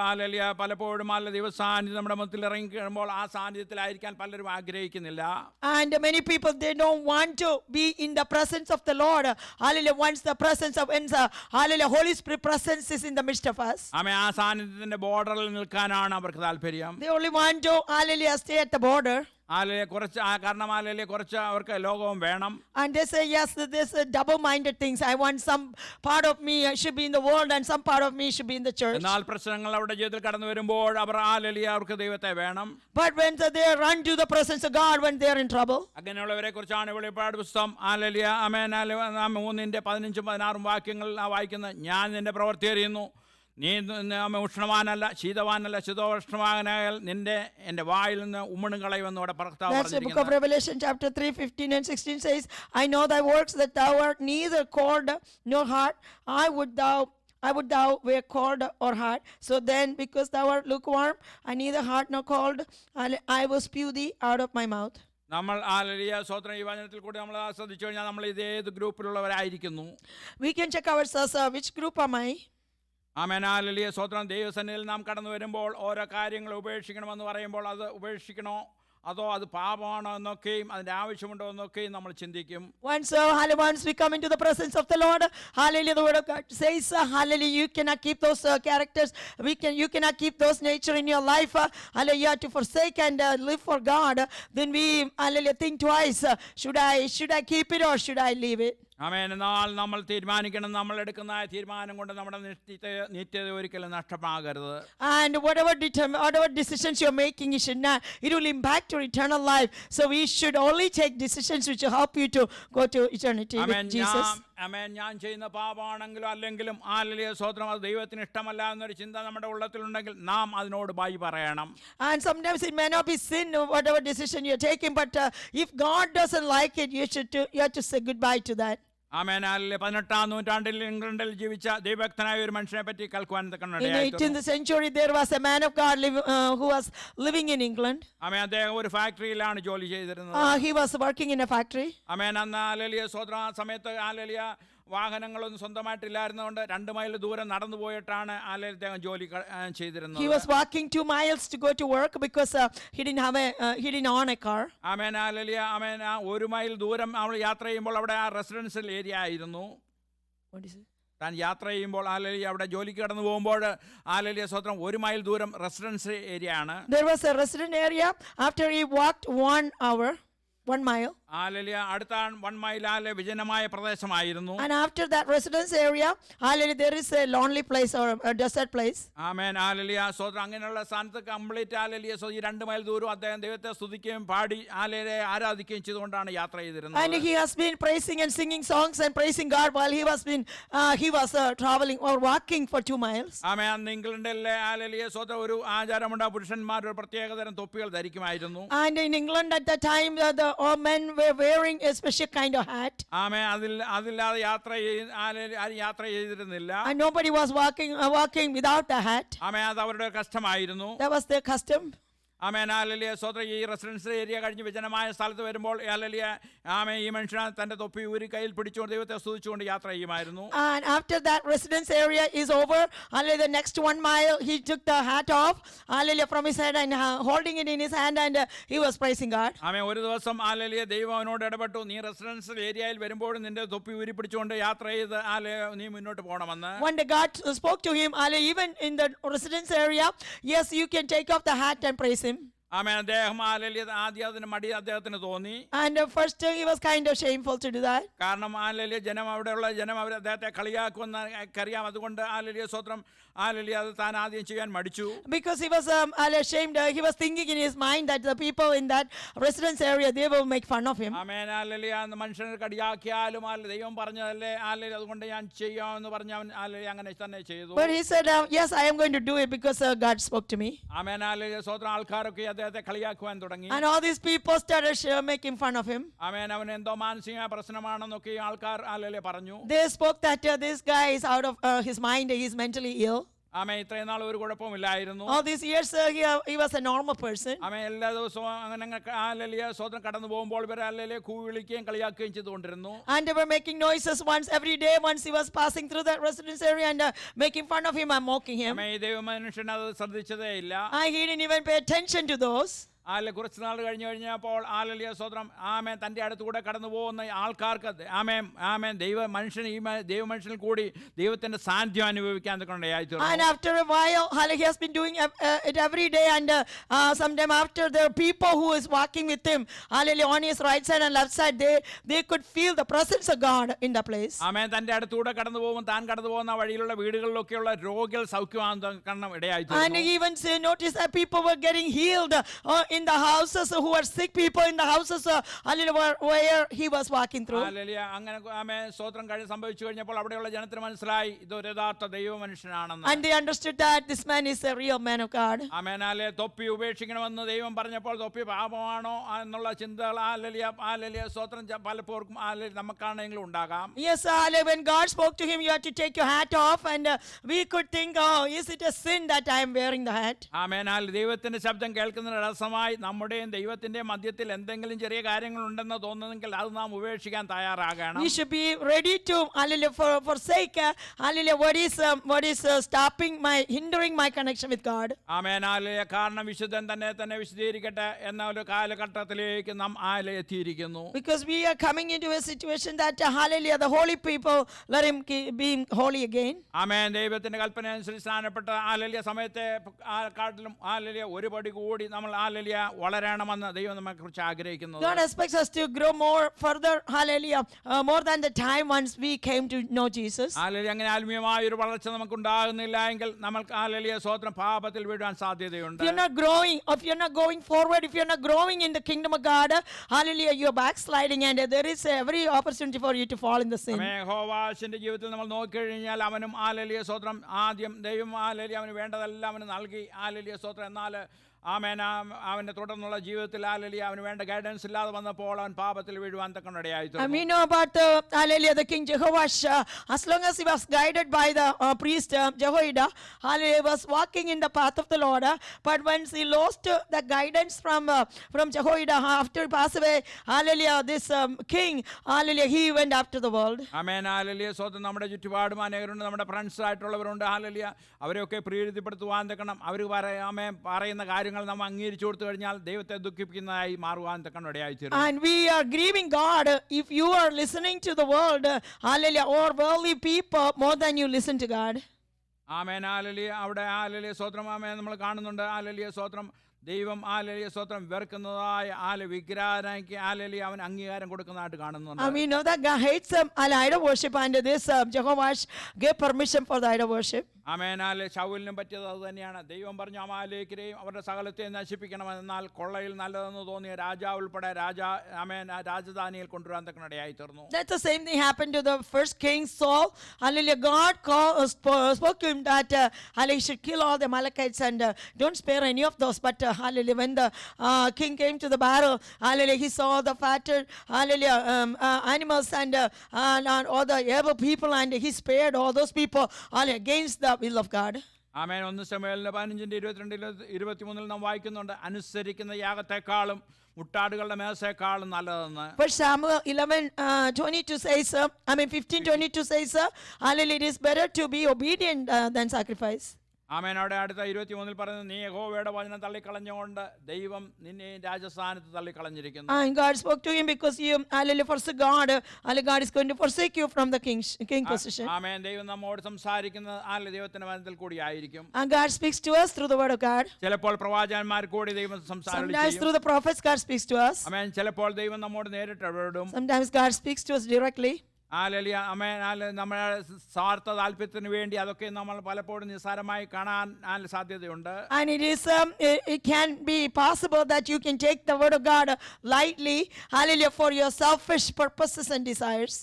പലപ്പോഴും ദൈവസാന്നിധ്യം നമ്മുടെ മധ്യത്തിൽ ഇറങ്ങി കഴിയുമ്പോൾ ആ സാന്നിധ്യത്തിലായിരിക്കാൻ പലരും ആഗ്രഹിക്കുന്നില്ല. And many people, they don't want to be in the presence of the Lord. Hallelujah. Once the presence of hallelujah, Holy Spirit presence is in the midst of us. ആ സാന്നിധ്യത്തിന്റെ ബോർഡറിൽ നിൽക്കാനാണ് അവർക്ക് താല്പര്യം. They only want to hallelujah stay at the border. കുറച്ച് അവർക്ക് ലോകവും വേണം. And they say yes, this double-minded things. I want some part of me should be in the world and some part of me should be in the church. എന്നാൽ പ്രശ്നങ്ങൾ അവരുടെ ജീവിതത്തിൽ കടന്നു വരുമ്പോൾ അവർക്ക് ദൈവത്തെ വേണം. But when they run to the presence of God when they are in trouble. അങ്ങനെയുള്ളവരെ കുറിച്ചാണ് വെളിപ്പാട് പുസ്തകം 3:15-16 വാക്യങ്ങൾ വായിക്കുന്നത്. ഞാൻ നിന്റെ പ്രവൃത്തി അറിയുന്നു, നീ ഉഷ്ണവാനല്ല ശീതവാനല്ല ശീതോഷ്ണവാനായാൽ എന്റെ വായിൽ നിന്ന് ഉമ്മണും കളയുമെന്ന് അവിടെ കർത്താവ് പറഞ്ഞിരിക്കുന്നു. That's the book of Revelation chapter 3:15 and 16 says, I know thy works, that thou art neither cold nor hot. I would thou were cold or hot. So then, because thou art lukewarm and neither hot nor cold, I will spew thee out of my mouth. നമ്മൾ സ്വതന്ത്ര ഈ വചനത്തിൽ കൂടി നമ്മൾ ശ്രദ്ധിച്ചു കഴിഞ്ഞാൽ നമ്മൾ ഇതേത് ഗ്രൂപ്പിലുള്ളവരായിരിക്കുന്നു. We can check ourselves, which group am I? സ്വതന്ത്രം ദൈവസന്നിധിയിൽ നാം കടന്നു വരുമ്പോൾ ഓരോ കാര്യങ്ങൾ ഉപേക്ഷിക്കണമെന്ന് പറയുമ്പോൾ അത് ഉപേക്ഷിക്കണോ അതോ അത് പാപമാണോ എന്നൊക്കെയും അതിൻ്റെ ആവശ്യമുണ്ടോ എന്നൊക്കെയും നമ്മൾ ചിന്തിക്കും. Once we come into the presence of the Lord, hallelujah, the word of God says, hallelujah, you cannot keep those characters, you cannot keep those nature in your life, hallelujah, you have to forsake and live for God. Then we, hallelujah, think twice, should I keep it or should I leave it? ആമേൻ. എന്നാൽ നമ്മൾ തീരുമാനിക്കണം, നമ്മൾ എടുക്കുന്ന തീരുമാനം കൊണ്ട് നമ്മുടെ നിത്യത ഒരിക്കലും നഷ്ടമാകരുത്. And whatever decisions you're making, it will impact your eternal life. So we should only take decisions which will help you to go to eternity with Jesus. ആമേൻ. ഞാൻ ചെയ്യുന്ന പാപമാണെങ്കിലും അല്ലെങ്കിലും ഹല്ലേലൂയ സ്തോത്രം, അത് ദൈവത്തിന് ഇഷ്ടമല്ല എന്നൊരു ചിന്ത നമ്മുടെ ഉള്ളത്തിലുണ്ടെങ്കിൽ നാം അതിനോട് ബൈ പറയണം. And sometimes it may not be sin, whatever decision you're taking, but if God doesn't like it, you have to say goodbye to that. ആമേൻ. 18ാം നൂറ്റാണ്ടിൽ ഇംഗ്ലണ്ടിൽ ജീവിച്ച ദൈവഭക്തനായ ഒരു മനുഷ്യനെ പറ്റി കേൾക്കുവാൻ In the 18th century, there was a man of God who was living in England. ആമേൻ. അദ്ദേഹം ഒരു ഫാക്ടറിയിലാണ് ജോലി ചെയ്തിരുന്നത്. He was working in a factory. ആമേൻ. അന്ന് ഹല്ലേലൂയ സ്തോത്രം, ആ സമയത്ത് ഹല്ലേലൂയ വാഹനങ്ങളൊന്നും സ്വന്തമായിട്ടില്ലായിരുന്നതുകൊണ്ട് 2 മൈൽ ദൂരം നടന്നു പോയിട്ടാണ് അദ്ദേഹം ജോലി ചെയ്തിരുന്നത്. He was walking 2 miles to go to work because he didn't own a car. Amen. Hallelujah. Amen. 1 mile ദൂരം അവൾ യാത്ര ചെയ്യുമ്പോൾ അവിടെ ആ റെസിഡൻഷ്യൽ ഏരിയ ആയിരുന്നു. What is it? താൻ യാത്ര ചെയ്യുമ്പോൾ ഹല്ലേലൂയ അവിടെ ജോലിക്ക് കടന്നു പോകുമ്പോൾ ഹല്ലേലൂയ സ്തോത്രം 1 മൈൽ ദൂരം റെസിഡൻഷ്യൽ ഏരിയ ആണ്. There was a resident area. After he walked 1 hour, 1 mile. Hallelujah. അടുത്ത 1 മൈൽ വിജനമായ പ്രദേശമായിരുന്നു. And after that residence area, hallelujah, there is a lonely place or a desert place. Amen. Hallelujah സ്തോത്രം. അങ്ങനെയുള്ള സ്ഥാനത്ത് complete hallelujah ഈ 2 mile ദൂരം അദ്ദേഹം ദൈവത്തെ സ്തുതിക്കുകയും പാടി ഹല്ലേലൂയ ആരാധിക്കുകയും ചെയ്തുകൊണ്ടാണ് യാത്ര ചെയ്തിരുന്നത്. And he has been praising and singing songs and praising God while he was traveling or walking for 2 miles. ആമേൻ. അന്ന് ഇംഗ്ലണ്ടിലെ ഹല്ലേലൂയ സ്തോത്രം ഒരു ആചാരമുണ്ട്, പുരുഷന്മാർ ഒരു പ്രത്യേകതരം തൊപ്പികൾ ധരിക്കുമായിരുന്നു. And in England at that time, all men were wearing a special kind of hat. ആമേൻ. അതില്ലാതെ യാത്ര ചെയ്തിരുന്നില്ല. And nobody was walking without a hat. ആമേൻ. അത് അവരുടെ കഷ്ടമായിരുന്നു. That was their custom. Amen. Hallelujah സ്തോത്രം. ഈ റെസിഡൻഷ്യൽ ഏരിയ കഴിഞ്ഞ് വിജനമായ സ്ഥലത്ത് വരുമ്പോൾ ഹല്ലേലൂയ ആമേൻ ഈ മനുഷ്യൻ തന്റെ തൊപ്പി ഒരു കയ്യിൽ പിടിച്ചുകൊണ്ട് ദൈവത്തെ സ്തുതിച്ചുകൊണ്ട് യാത്ര ചെയ്യുമായിരുന്നു. And after that residence area is over, hallelujah, the next 1 mile he took the hat off, hallelujah, from his head and holding it in his hand, and he was praising God. ആമേൻ. ഒരു ദിവസം hallelujah ദൈവം അവനോട് ഇടപെട്ടു, നീ residential ഏരിയയിൽ വരുമ്പോൾ നിന്റെ തൊപ്പി ഊരി പിടിച്ചുകൊണ്ട് യാത്ര ചെയ്ത് നീ മുന്നോട്ട് പോകണമെന്ന്. One day God spoke to him, hallelujah, even in the residence area, yes, you can take off the hat and praise him. ആമേൻ. അദ്ദേഹം ഹല്ലേലൂയ ആദ്യം അതിന് മടി അദ്ദേഹത്തിന് തോന്നി. And first he was kind of shameful to do that. കാരണം hallelujah അവിടെയുള്ള ജനം അവർ അദ്ദേഹത്തെ കളിയാക്കുമെന്ന് അറിയാം. അതുകൊണ്ട് ഹല്ലേലൂയ സ്തോത്രം ഹല്ലേലൂയ അത് താൻ ആദ്യം ചെയ്യാൻ മടിച്ചു. Because he was ashamed, he was thinking in his mind that the people in that residence area, they will make fun of him. Amen. Hallelujah. മനുഷ്യനെ കളിയാക്കിയാലും ദൈവം പറഞ്ഞതല്ലേ ഹല്ലേലൂയ, അതുകൊണ്ട് ഞാൻ ചെയ്യാമെന്ന് പറഞ്ഞ് അവൻ ഹല്ലേലൂയ അങ്ങനെ തന്നെ ചെയ്തു. But he said, yes, I am going to do it because God spoke to me. Amen. Hallelujah സ്തോത്രം. ആൾക്കാരൊക്കെ അദ്ദേഹത്തെ കളിയാക്കുവാൻ തുടങ്ങി. And all these people started making fun of him. ആമേൻ. അവൻ എന്തോ മാനസിക പ്രശ്നമാണെന്നൊക്കെ ആൾക്കാർ ഹല്ലേലൂയ പറഞ്ഞു. They spoke that this guy is out of his mind, he is mentally ill. ആമേൻ. ഇത്രയും നാൾ ഒരു കുഴപ്പമില്ലായിരുന്നു. All these years he was a normal person. ആമേൻ. എല്ലാ ദിവസവും അങ്ങനെ ഹല്ലേലൂയ സ്തോത്രം കടന്നു പോകുമ്പോൾ ഇവർ ഹല്ലേലൂയ കൂവിളിക്കുകയും കളിയാക്കുകയും ചെയ്തുകൊണ്ടിരുന്നു. And they were making noises every day once he was passing through that residence area, and making fun of him and mocking him. ആമേൻ. ഈ ദൈവമനുഷ്യൻ അത് ശ്രദ്ധിച്ചതേ ഇല്ല. He didn't even pay attention to those. കുറച്ച് നാൾ കഴിഞ്ഞപ്പോൾ hallelujah സ്തോത്രം ആമേൻ തൻ്റെ അടുത്തുകൂടെ കടന്നു പോകുന്ന ആൾക്കാർക്ക് ആമേൻ ആമേൻ ദൈവമനുഷ്യനിൽ കൂടി ദൈവത്തിന്റെ സാന്നിധ്യം അനുഭവിക്കാൻ ഇടയായി തീർന്നു. And after a while, he has been doing it every day, and sometime after, there are people who is walking with him, hallelujah, on his right side and left side, they could feel the presence of God in the place. ആമേൻ. തൻ്റെ അടുത്തുകൂടെ കടന്നു പോകുമ്പോൾ താൻ കടന്നു പോകുന്ന വഴിയിലുള്ള വീടുകളിലൊക്കെയുള്ള രോഗികൾ സൗഖ്യമാകാൻ ഇടയായി തീർന്നു. And even noticed that people were getting healed in the houses, who were sick people in the houses, where he was walking through. Hallelujah. അങ്ങനെ ആമേൻ സ്തോത്രം സംഭവിച്ചു കഴിഞ്ഞപ്പോൾ അവിടെയുള്ള ജനത്തിന് മനസ്സിലായി ഇതൊരു യഥാർത്ഥ ദൈവമനുഷ്യനാണെന്ന്. And they understood that this man is a real man of God. ആമേൻ. തൊപ്പി ഉപേക്ഷിക്കണമെന്ന് ദൈവം പറഞ്ഞപ്പോൾ തൊപ്പി പാപമാണോ എന്നുള്ള ചിന്തകൾ ഹല്ലേലൂയ സ്തോത്രം പലപ്പോഴും നമുക്കാണെങ്കിലും ഉണ്ടാകാം. Yes, when God spoke to him, you have to take your hat off, and we could think, is it a sin that I am wearing the hat? ആമേൻ. ദൈവത്തിന്റെ ശബ്ദം കേൾക്കുന്നതിന് രസമായ ആത്യന്തികമായി നമ്മുടെയും ദൈവത്തിൻ്റെയും മധ്യത്തിൽ എന്തെങ്കിലും ചെറിയ കാര്യങ്ങളുണ്ടെന്ന് തോന്നുന്നെങ്കിൽ അത് നാം ഉപേക്ഷിക്കാൻ തയ്യാറാകണം. We should be ready to, hallelujah, forsake, hallelujah, what is stopping hindering my connection with God. Amen. Hallelujah. കാരണം വിശുദ്ധൻ തന്നെ വിശദീകരിക്കട്ടെ എന്ന ഒരു കാലഘട്ടത്തിലേക്ക് നാം എത്തിയിരിക്കുന്നു. Because we are coming into a situation that, hallelujah, the holy people, let him be holy again. ആമേൻ. ദൈവത്തിന്റെ കൽപ്പന അനുസരിച്ച് സ്നാനപ്പെട്ട ഹല്ലേലൂയ സമയത്തെ കാട്ടിലും ഹല്ലേലൂയ ഒരു പടി കൂടി നമ്മൾ ഹല്ലേലൂയ വളരണമെന്ന് ദൈവം നമ്മെക്കുറിച്ച് ആഗ്രഹിക്കുന്നു. God expects us to grow more further, hallelujah, more than the time once we came to know Jesus. Hallelujah. അങ്ങനെ ആത്മീയമായ ഒരു വളർച്ച നമുക്ക് ഉണ്ടാകുന്നില്ല എങ്കിൽ നമ്മൾക്ക് ഹല്ലേലൂയ സ്തോത്രം പാപത്തിൽ വീഴാൻ സാധ്യതയുണ്ട്. If you're not growing, if you're not going forward, if you're not growing in the kingdom of God, hallelujah, you're backsliding, and there is every opportunity for you to fall in the sin. യഹോവാശിന്റെ ജീവിതത്തിൽ നമ്മൾ നോക്കിക്കഴിഞ്ഞാൽ അവനും hallelujah സ്തോത്രം ആദ്യം ദൈവം hallelujah അവന് വേണ്ടതെല്ലാം അവന് നൽകി. ഹല്ലേലൂയ സ്തോത്രം. എന്നാൽ ആമേൻ അവന്റെ തുടർന്നുള്ള ജീവിതത്തിൽ ഹല്ലേലൂയ അവന് വേണ്ട ഗൈഡൻസ് ഇല്ലാതെ വന്നപ്പോൾ അവൻ പാപത്തിൽ വീഴുവാൻ തക്കനടയായി. We know about hallelujah, the king Jehoash. As long as he was guided by the priest Jehoiada, hallelujah, he was walking in the path of the Lord. But once he lost the guidance from Jehoiada, after he passed away, hallelujah, this king, hallelujah, he went after the world. Amen. Hallelujah സ്തോത്രം. നമ്മുടെ ചുറ്റുപാടും അനേകരുണ്ട്, നമ്മുടെ friends ആയിട്ടുള്ളവരുണ്ട്. Hallelujah. അവരെയൊക്കെ പ്രീതിപ്പെടുത്തുവാൻ തക്കണം. അവർ പറയുന്ന കാര്യങ്ങൾ നാം അംഗീകരിച്ചു കൊടുത്തു കഴിഞ്ഞാൽ ദൈവത്തെ ദുഃഖിപ്പിക്കുന്നതായി മാറുവാൻ തക്കനടയായി തീരും. And we are grieving God if you are listening to the world, hallelujah, or worldly people more than you listen to God. ആമേൻ. ഹല്ലേലൂയ. അവിടെ ഹല്ലേലൂയ സ്തോത്രം. ആമേൻ. നമ്മൾ കാണുന്നുണ്ട് ഹല്ലേലൂയ സ്തോത്രം. ദൈവം ഹല്ലേലൂയ സ്തോത്രം വെറുക്കുന്നതായ വിഗ്രഹാരാധനയ്ക്ക് ഹല്ലേലൂയ അവൻ അംഗീകാരം കൊടുക്കുന്നതായിട്ട് കാണുന്നുണ്ട്. And we know that God hates idol worship, and this Jehoash gave permission for the idol worship. ആമേൻ. ശൗലിനും പറ്റിയത് അത് തന്നെയാണ്. ദൈവം പറഞ്ഞു അമാലേക്കരെയും അവരുടെ സകലത്തെ നശിപ്പിക്കണമെന്നാൽ കൊള്ളയിൽ നല്ലതെന്ന് തോന്നിയ രാജാവ് ഉൾപ്പെടെ രാജധാനിയിൽ കൊണ്ടുവരാൻ തക്കനടയായി തീർന്നു. That's the same thing happened to the first king Saul. Hallelujah. God spoke to him that hallelujah, he should kill all the Amalekites and don't spare any of those. But hallelujah, when the king came to the battle, hallelujah, he saw the fatted hallelujah animals and all the able people, and he spared all those people hallelujah, against the will of God. ആമേൻ. 1 ശമൂവേലിന്റെ 15-22-23 നാം വായിക്കുന്നുണ്ട്, അനുസരിക്കുന്ന യാഗത്തെക്കാളും മുട്ടാടുകളുടെ മേശയെക്കാളും നല്ലതെന്ന്. First Samuel 11:22 says, 15:22 says, hallelujah, it is better to be obedient than sacrifice. ആമേൻ. അവിടെ അടുത്ത 23 പറയുന്നത്, നീ യഹോവയുടെ വചനം തള്ളിക്കളഞ്ഞുകൊണ്ട് ദൈവം നിന്നെ രാജസ്ഥാനത്ത് തള്ളിക്കളഞ്ഞിരിക്കുന്നു. And God spoke to him because you hallelujah forsake God. Hallelujah, God is going to forsake you from the king position. ആമേൻ. ദൈവം നമ്മോട് സംസാരിക്കുന്നത് ദൈവത്തിന്റെ വചനത്തിൽ കൂടി ആയിരിക്കും. And God speaks to us through the word of God. ചിലപ്പോൾ പ്രവാചകന്മാർ കൂടി ദൈവം Sometimes through the prophets God speaks to us. ആമേൻ. ചിലപ്പോൾ ദൈവം നമ്മോട് നേരിട്ട് ഇടപെടും. Sometimes God speaks to us directly. ഹല്ലേലൂയ. ആമേൻ. നമ്മുടെ സ്വാർത്ഥ താല്പര്യത്തിന് വേണ്ടി അതൊക്കെ നമ്മൾ പലപ്പോഴും നിസ്സാരമായി കാണാൻ സാധ്യതയുണ്ട്. And it can be possible that you can take the word of God lightly, hallelujah, for your selfish purposes and desires.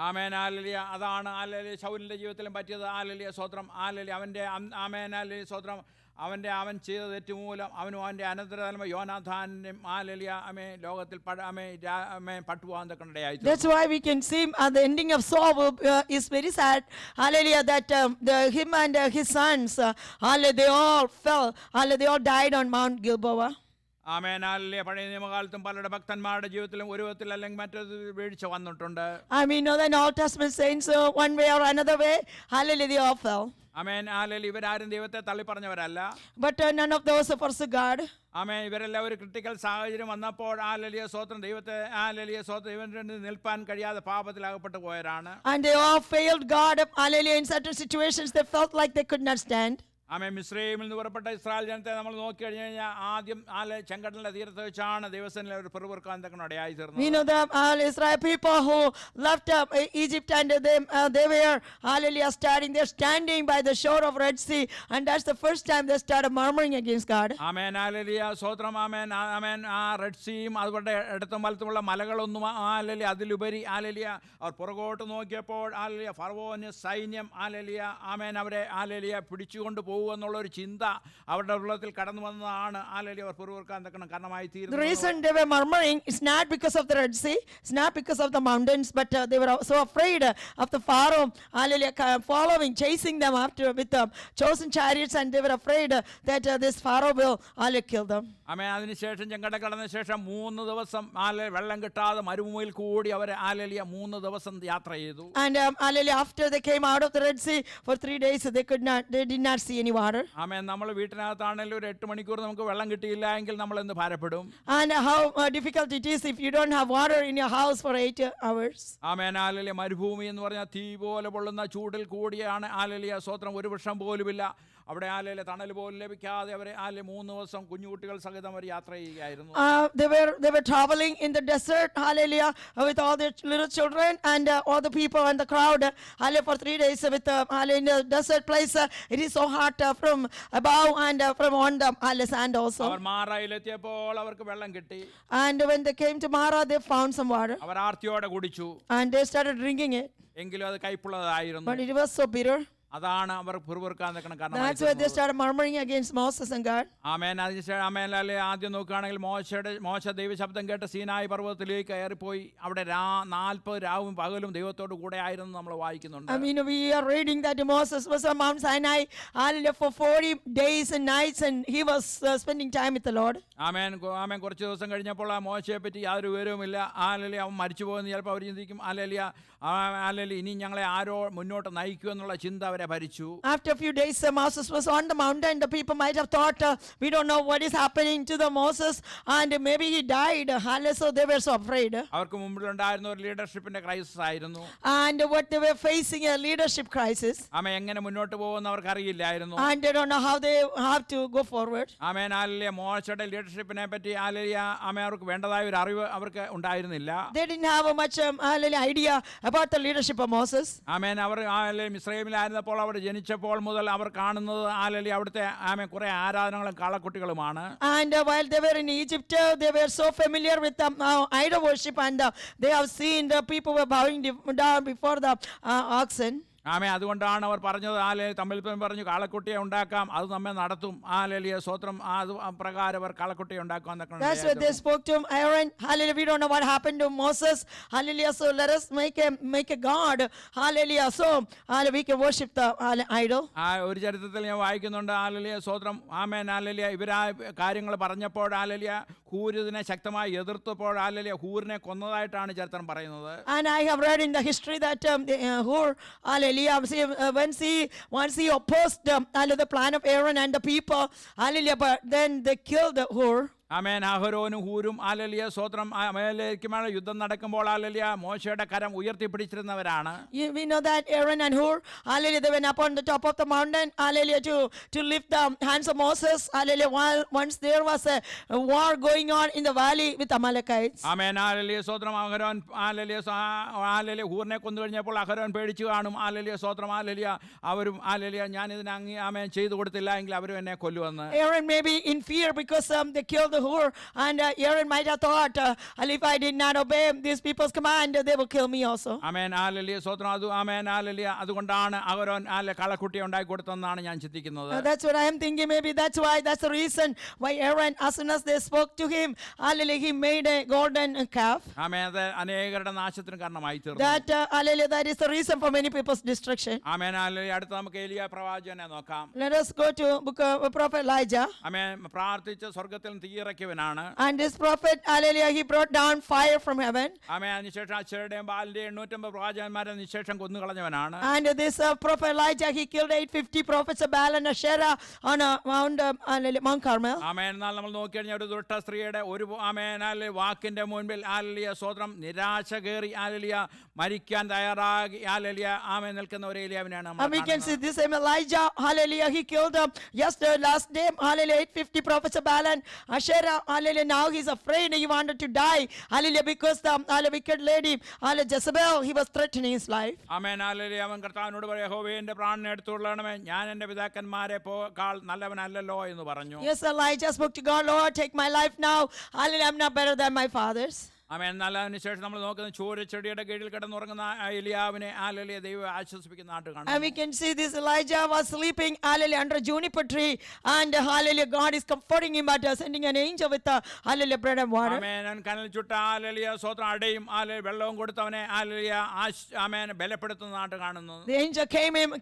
Amen. Hallelujah. അതാണ് ഹല്ലേലൂയ ശൗലിന്റെ ജീവിതത്തിലും പറ്റിയത്. ഹല്ലേലൂയ സ്തോത്രം. ഹല്ലേലൂയ. അവന്റെ ആമേൻ. ഹല്ലേലൂയ സ്തോത്രം. അവൻ ചെയ്ത തെറ്റുമൂലം അവനും അവൻ്റെ അനന്തരതലമ യോനാഥാനും ഹല്ലേലൂയ ആമേൻ ലോകത്തിൽ പട്ടുപോകാൻ തക്കനടയായി. That's why we can see the ending of Saul is very sad. Hallelujah, that him and his sons, hallelujah, they all fell. Hallelujah, they all died on Mount Gilboa. Amen. Hallelujah. പഴയ നിയമകാലത്തും പലരുടെ ഭക്തന്മാരുടെ ജീവിതത്തിലും ഒരു വിധത്തിൽ അല്ലെങ്കിൽ മറ്റൊരു വീഴ്ച വന്നിട്ടുണ്ട്. We know that in Old Testament saints, one way or another way, hallelujah, they all fell. Amen. Hallelujah. ഇവരാരും ദൈവത്തെ തള്ളിപ്പറഞ്ഞവരല്ല. But none of those forsook God. ആമേൻ. ഇവരെല്ലാം ഒരു ക്രിട്ടിക്കൽ സാഹചര്യം വന്നപ്പോൾ ഹല്ലേലൂയ സ്തോത്രം ദൈവത്തെ ഹല്ലേലൂയ സ്തോത്രം ഇവന് നിൽപ്പാൻ കഴിയാതെ പാപത്തിൽ അകപ്പെട്ടു പോയവരാണ്. And they all failed God. Hallelujah. In certain situations they felt like they could not stand. ആമേൻ. മിസ്രയീമിൽ നിന്ന് പുറപ്പെട്ട ഇസ്രായേൽ ജനത്തെ നമ്മൾ നോക്കി കഴിഞ്ഞു കഴിഞ്ഞാൽ ആദ്യം ചെങ്കടലിന്റെ തീരത്ത് വെച്ചാണ് ദൈവസേനയിൽ ഒരു പിറുപിറുക്കാൻ തക്കനടയായി തീർന്നത്. We know the Israel people who left Egypt, and they were hallelujah standing by the shore of Red Sea, and that's the first time they started murmuring against God. Amen. Hallelujah സ്തോത്രം. ആമേൻ. ആമേൻ. ആ red സീയും അതുപോലെ ഇടത്തും വലത്തുമുള്ള മലകളൊന്നും hallelujah അതിലുപരി hallelujah അവർ പുറകോട്ട് നോക്കിയപ്പോൾ hallelujah ഫറവോന് സൈന്യം hallelujah ആമേൻ അവരെ hallelujah പിടിച്ചുകൊണ്ട് പോകുമെന്നുള്ള ഒരു ചിന്ത അവരുടെ ഉള്ളത്തിൽ കടന്നു വന്നതാണ് ഹാലേലുയ അവർ പിറുപിറുക്കാൻ തക്കണം കാരണമായി The തീരുന്നത്. reason they were murmuring is not because of the Red Sea, it's not because of the mountains, but they were so afraid of the Pharaoh, hallelujah, following, chasing them after with the chosen chariots, and they were afraid that this Pharaoh will, hallelujah, kill them. ആമേൻ. അതിനുശേഷം ചെങ്കടൽ കടന്ന ശേഷം 3 ദിവസം വെള്ളം കിട്ടാതെ മരുഭൂമിയിൽ കൂടി അവർ hallelujah 3 ദിവസം യാത്ര ചെയ്തു. And hallelujah, after they came out of the Red Sea for 3 days, they did not see any water. ആമേൻ. നമ്മൾ വീട്ടിനകത്താണെങ്കിലും ഒരു 8 മണിക്കൂർ നമുക്ക് വെള്ളം കിട്ടിയില്ല എങ്കിൽ നമ്മൾ എന്ത് ഭാരപ്പെടും? And how difficult it is if you don't have water in your house for 8 hours. Amen. Hallelujah മരുഭൂമി എന്ന് പറഞ്ഞാൽ തീ പോലെ പൊള്ളുന്ന ചൂടിൽ കൂടിയാണ് ഹാലേലുയ സ്തോത്രം. ഒരു വൃക്ഷം പോലുമില്ല അവിടെ. ഹാലേലുയ തണൽ പോലും ലഭിക്കാതെ അവർ 3 ദിവസം കുഞ്ഞുകുട്ടികൾ സഹിതം അവർ യാത്ര ചെയ്യുകയായിരുന്നു. They were traveling in the desert, hallelujah, with all their little children and all the people and the crowd, hallelujah, for 3 days with hallelujah, in the desert place. It is so hot from above and from on the sand also. അവർ മാറയിലെത്തിയപ്പോൾ അവർക്ക് വെള്ളം കിട്ടി. And when they came to Mara, they found some water അവർ ആർത്തിയോടെ കുടിച്ചു. and they started drinking it, എങ്കിലും അത് കയ്പുള്ളതായിരുന്നു. but it was so bitter. അതാണ് അവർ പിറുപിറുക്കാൻ നിൽക്കണം That's why they കാരണം. started murmuring against Moses and God. ആമേൻ. അതിനുശേഷം ആമേൻ അല്ലേ ആദ്യം നോക്കുകയാണെങ്കിൽ മോശ ദൈവശബ്ദം കേട്ട് സീനായി പർവ്വതത്തിലേക്ക് കയറിപ്പോയി അവിടെ 40 രാവും പകലും ദൈവത്തോട് കൂടെ ആയിരുന്നു നമ്മൾ വായിക്കുന്നുണ്ട്. I mean, we are reading that Moses was on Mount Sinai, hallelujah, for 40 days and nights, and he was spending time with the Lord. ആമേൻ. കുറച്ച് ദിവസം കഴിഞ്ഞപ്പോൾ ആ മോശയെ പറ്റി യാതൊരു വിവരവുമില്ല. ആലലി അവൻ മരിച്ചു പോകുന്ന ചിലപ്പോൾ അവർ ചിന്തിക്കും ആലലി ഇനി ഞങ്ങളെ ആരോ മുന്നോട്ട് നയിക്കൂ എന്നുള്ള ചിന്ത അവരെ ഭരിച്ചു. After a few days, Moses was on the mountain. The people might have thought, we don't know what is happening to the Moses, and maybe he died. Hallelujah, so they were so afraid. അവർക്ക് മുമ്പിലുണ്ടായിരുന്ന ഒരു ലീഡർഷിപ്പിന്റെ crisis ആയിരുന്നു. And what they were facing, a leadership crisis. ആമേൻ. എങ്ങനെ മുന്നോട്ട് പോകുമെന്ന് അവർക്ക് അറിയില്ലായിരുന്നു. And they don't know how they have to go forward. Amen. Hallelujah മോശയുടെ ലീഡർഷിപ്പിനെ പറ്റി ഹാലേലുയ ആമേൻ അവർക്ക് വേണ്ടതായ ഒരു അറിവ് അവർക്ക് ഉണ്ടായിരുന്നില്ല. They didn't have much idea about the leadership of Moses. ആമേൻ. അവർ മിസ്രയീമിലായിരുന്നപ്പോൾ അവർ ജനിച്ചപ്പോൾ മുതൽ അവർ കാണുന്നത് ഹാലേലുയ അവിടുത്തെ ആമേൻ കുറെ ആരാധനകളും കാളക്കുട്ടികളുമാണ്. And while they were in Egypt, they were so familiar with idol worship, and they have seen the people were bowing down before the oxen. ആമേ. അതുകൊണ്ടാണ് അവർ പറഞ്ഞത് തമ്മിൽ പറഞ്ഞു കാളക്കുട്ടിയെ ഉണ്ടാക്കാം, അത് നമ്മെ നടത്തും. ഹാലേലുയ സ്തോത്രം. അത് പ്രകാരം അവർ കാളക്കുട്ടിയെ ഉണ്ടാക്കാൻ. That's what they spoke to Aaron. Hallelujah. We don't know what happened to Moses. Hallelujah. So let us make a god. Hallelujah. So we can worship the idol. ഒരു ചരിത്രത്തിൽ ഞാൻ വായിക്കുന്നുണ്ട്. ഹാലേലുയ സ്തോത്രം. ആമേൻ. ഹാലേലുയ ഇവരാ കാര്യങ്ങൾ പറഞ്ഞപ്പോൾ ഹാലേലുയ ഹൂർ ഇതിനെ ശക്തമായി എതിർത്തപ്പോൾ hallelujah ഹൂറിനെ കൊന്നതായിട്ടാണ് ചരിത്രം പറയുന്നത്. And I have read in the history that Hur, hallelujah, once he opposed the plan of Aaron and the people, hallelujah, but then they killed Hur. ആമേൻ. അഹരോനും ഹൂരും hallelujah സ്തോത്രം അമലേക്കുമായി യുദ്ധം നടക്കുമ്പോൾ ഹാലേലുയ മോശയുടെ കരം ഉയർത്തിപ്പിടിച്ചിരുന്നവരാണ്. We know that Aaron and Hur, hallelujah, they went up on the top of the mountain, hallelujah, to lift the hands of Moses, hallelujah, while once there was a war going on in the valley with Amalekites. Amen. Hallelujah സ്തോത്രം. അഹരോൻ hallelujah ഹൂറിനെ കൊന്നു കഴിഞ്ഞപ്പോൾ അഹരോൻ പേടിച്ചു കാണും. Hallelujah സ്തോത്രം. Hallelujah അവരും hallelujah ഞാൻ ഇതിനെ ആമേൻ ചെയ്തു കൊടുത്തില്ല എങ്കിൽ അവരും എന്നെ കൊല്ലുമെന്ന്. Aaron may be in fear because they killed the Hur, and Aaron might have thought, if I did not obey these people's command, they will kill me also. Amen. Hallelujah സ്തോത്രം. അത് ആമേൻ. ഹാലേലുയ അതുകൊണ്ടാണ് അഹരോൻ കാളക്കുട്ടിയെ ഉണ്ടാക്കി കൊടുത്തതെന്നാണ് ഞാൻ ചിന്തിക്കുന്നത്. That's what I am thinking. Maybe that's the reason why Aaron, as soon as they spoke to him, hallelujah, he made a golden calf. ആമേൻ. അത് അനേകരുടെ നാശത്തിന് കാരണമായി തീർന്നു. That hallelujah, that is the reason for many people's destruction. Amen. Hallelujah. അടുത്ത നമുക്ക് ഏലിയ പ്രവാചകനെ നോക്കാം. Let us go to book of prophet Elijah. ആമേൻ. പ്രാർത്ഥിച്ച് സ്വർഗ്ഗത്തിൽ തീയിറക്കിയവനാണ്. And this prophet, hallelujah, he brought down fire from heaven. ആമേൻ. അതിനുശേഷം അശ്ശൂരുടെയും ബാലിന്റെയും 850 പ്രവാചകന്മാരെ നിശേഷം കൊന്നുകളഞ്ഞവനാണ്. And this prophet Elijah, he killed 850 prophets of Baal and Asherah on Mount Carmel. ആമേൻ. എന്നാൽ നമ്മൾ നോക്കിക്കഴിഞ്ഞാൽ ഒരു ദുഷ്ട സ്ത്രീയുടെ ഒരു ആമേൻ വാക്കിന്റെ മുൻപിൽ ഹാലേലുയ സ്തോത്രം നിരാശ കയറി ഹാലേലുയ മരിക്കാൻ തയ്യാറാകി ഹാലേലുയ ആമേൻ നിൽക്കുന്ന ഒരു ഏലിയാവിനെയാണ് നമ്മൾ And we can see കാണുന്നത്. this same Elijah, hallelujah, he killed just last day, hallelujah, 850 prophets of Baal and Asherah, hallelujah. Now he's afraid, he wanted to die, hallelujah, because the wicked lady, hallelujah, Jezebel, he was threatening his life. Amen. Hallelujah. അവൻ കർത്താവിനോട് പറയാ, യഹോവേ എന്റെ പ്രാണനെ എടുത്തുകൊള്ളണമേ, ഞാൻ എന്റെ പിതാക്കന്മാരെ call നല്ലവനല്ലല്ലോ എന്ന് പറഞ്ഞു. Yes, Elijah spoke to God, Lord, take my life now, hallelujah, I'm not better than my fathers. ആമേൻ. എന്നാൽ അതിനുശേഷം നമ്മൾ നോക്കുന്ന ചൂരച്ചെടിയുടെ കീഴിൽ കിടന്നുറങ്ങുന്ന ആ എലിയാവിനെ ഹല്ലേലൂയ ദൈവം ആശ്വസിപ്പിക്കുന്നതായിട്ട് And കാണുന്നു. we can see this Elijah was sleeping, hallelujah, under a juniper tree, and hallelujah, God is comforting him by sending an angel with hallelujah, bread and water. ആമേൻ. അവൻ കനൽ ചുട്ട ഹല്ലേലൂയ സ്വത്രം അടയും ഹല്ലേലൂയ വെള്ളവും കൊടുത്തവനെ hallelujah ആമേൻ ബലപ്പെടുത്തുന്നതായിട്ട് കാണുന്നു. The angel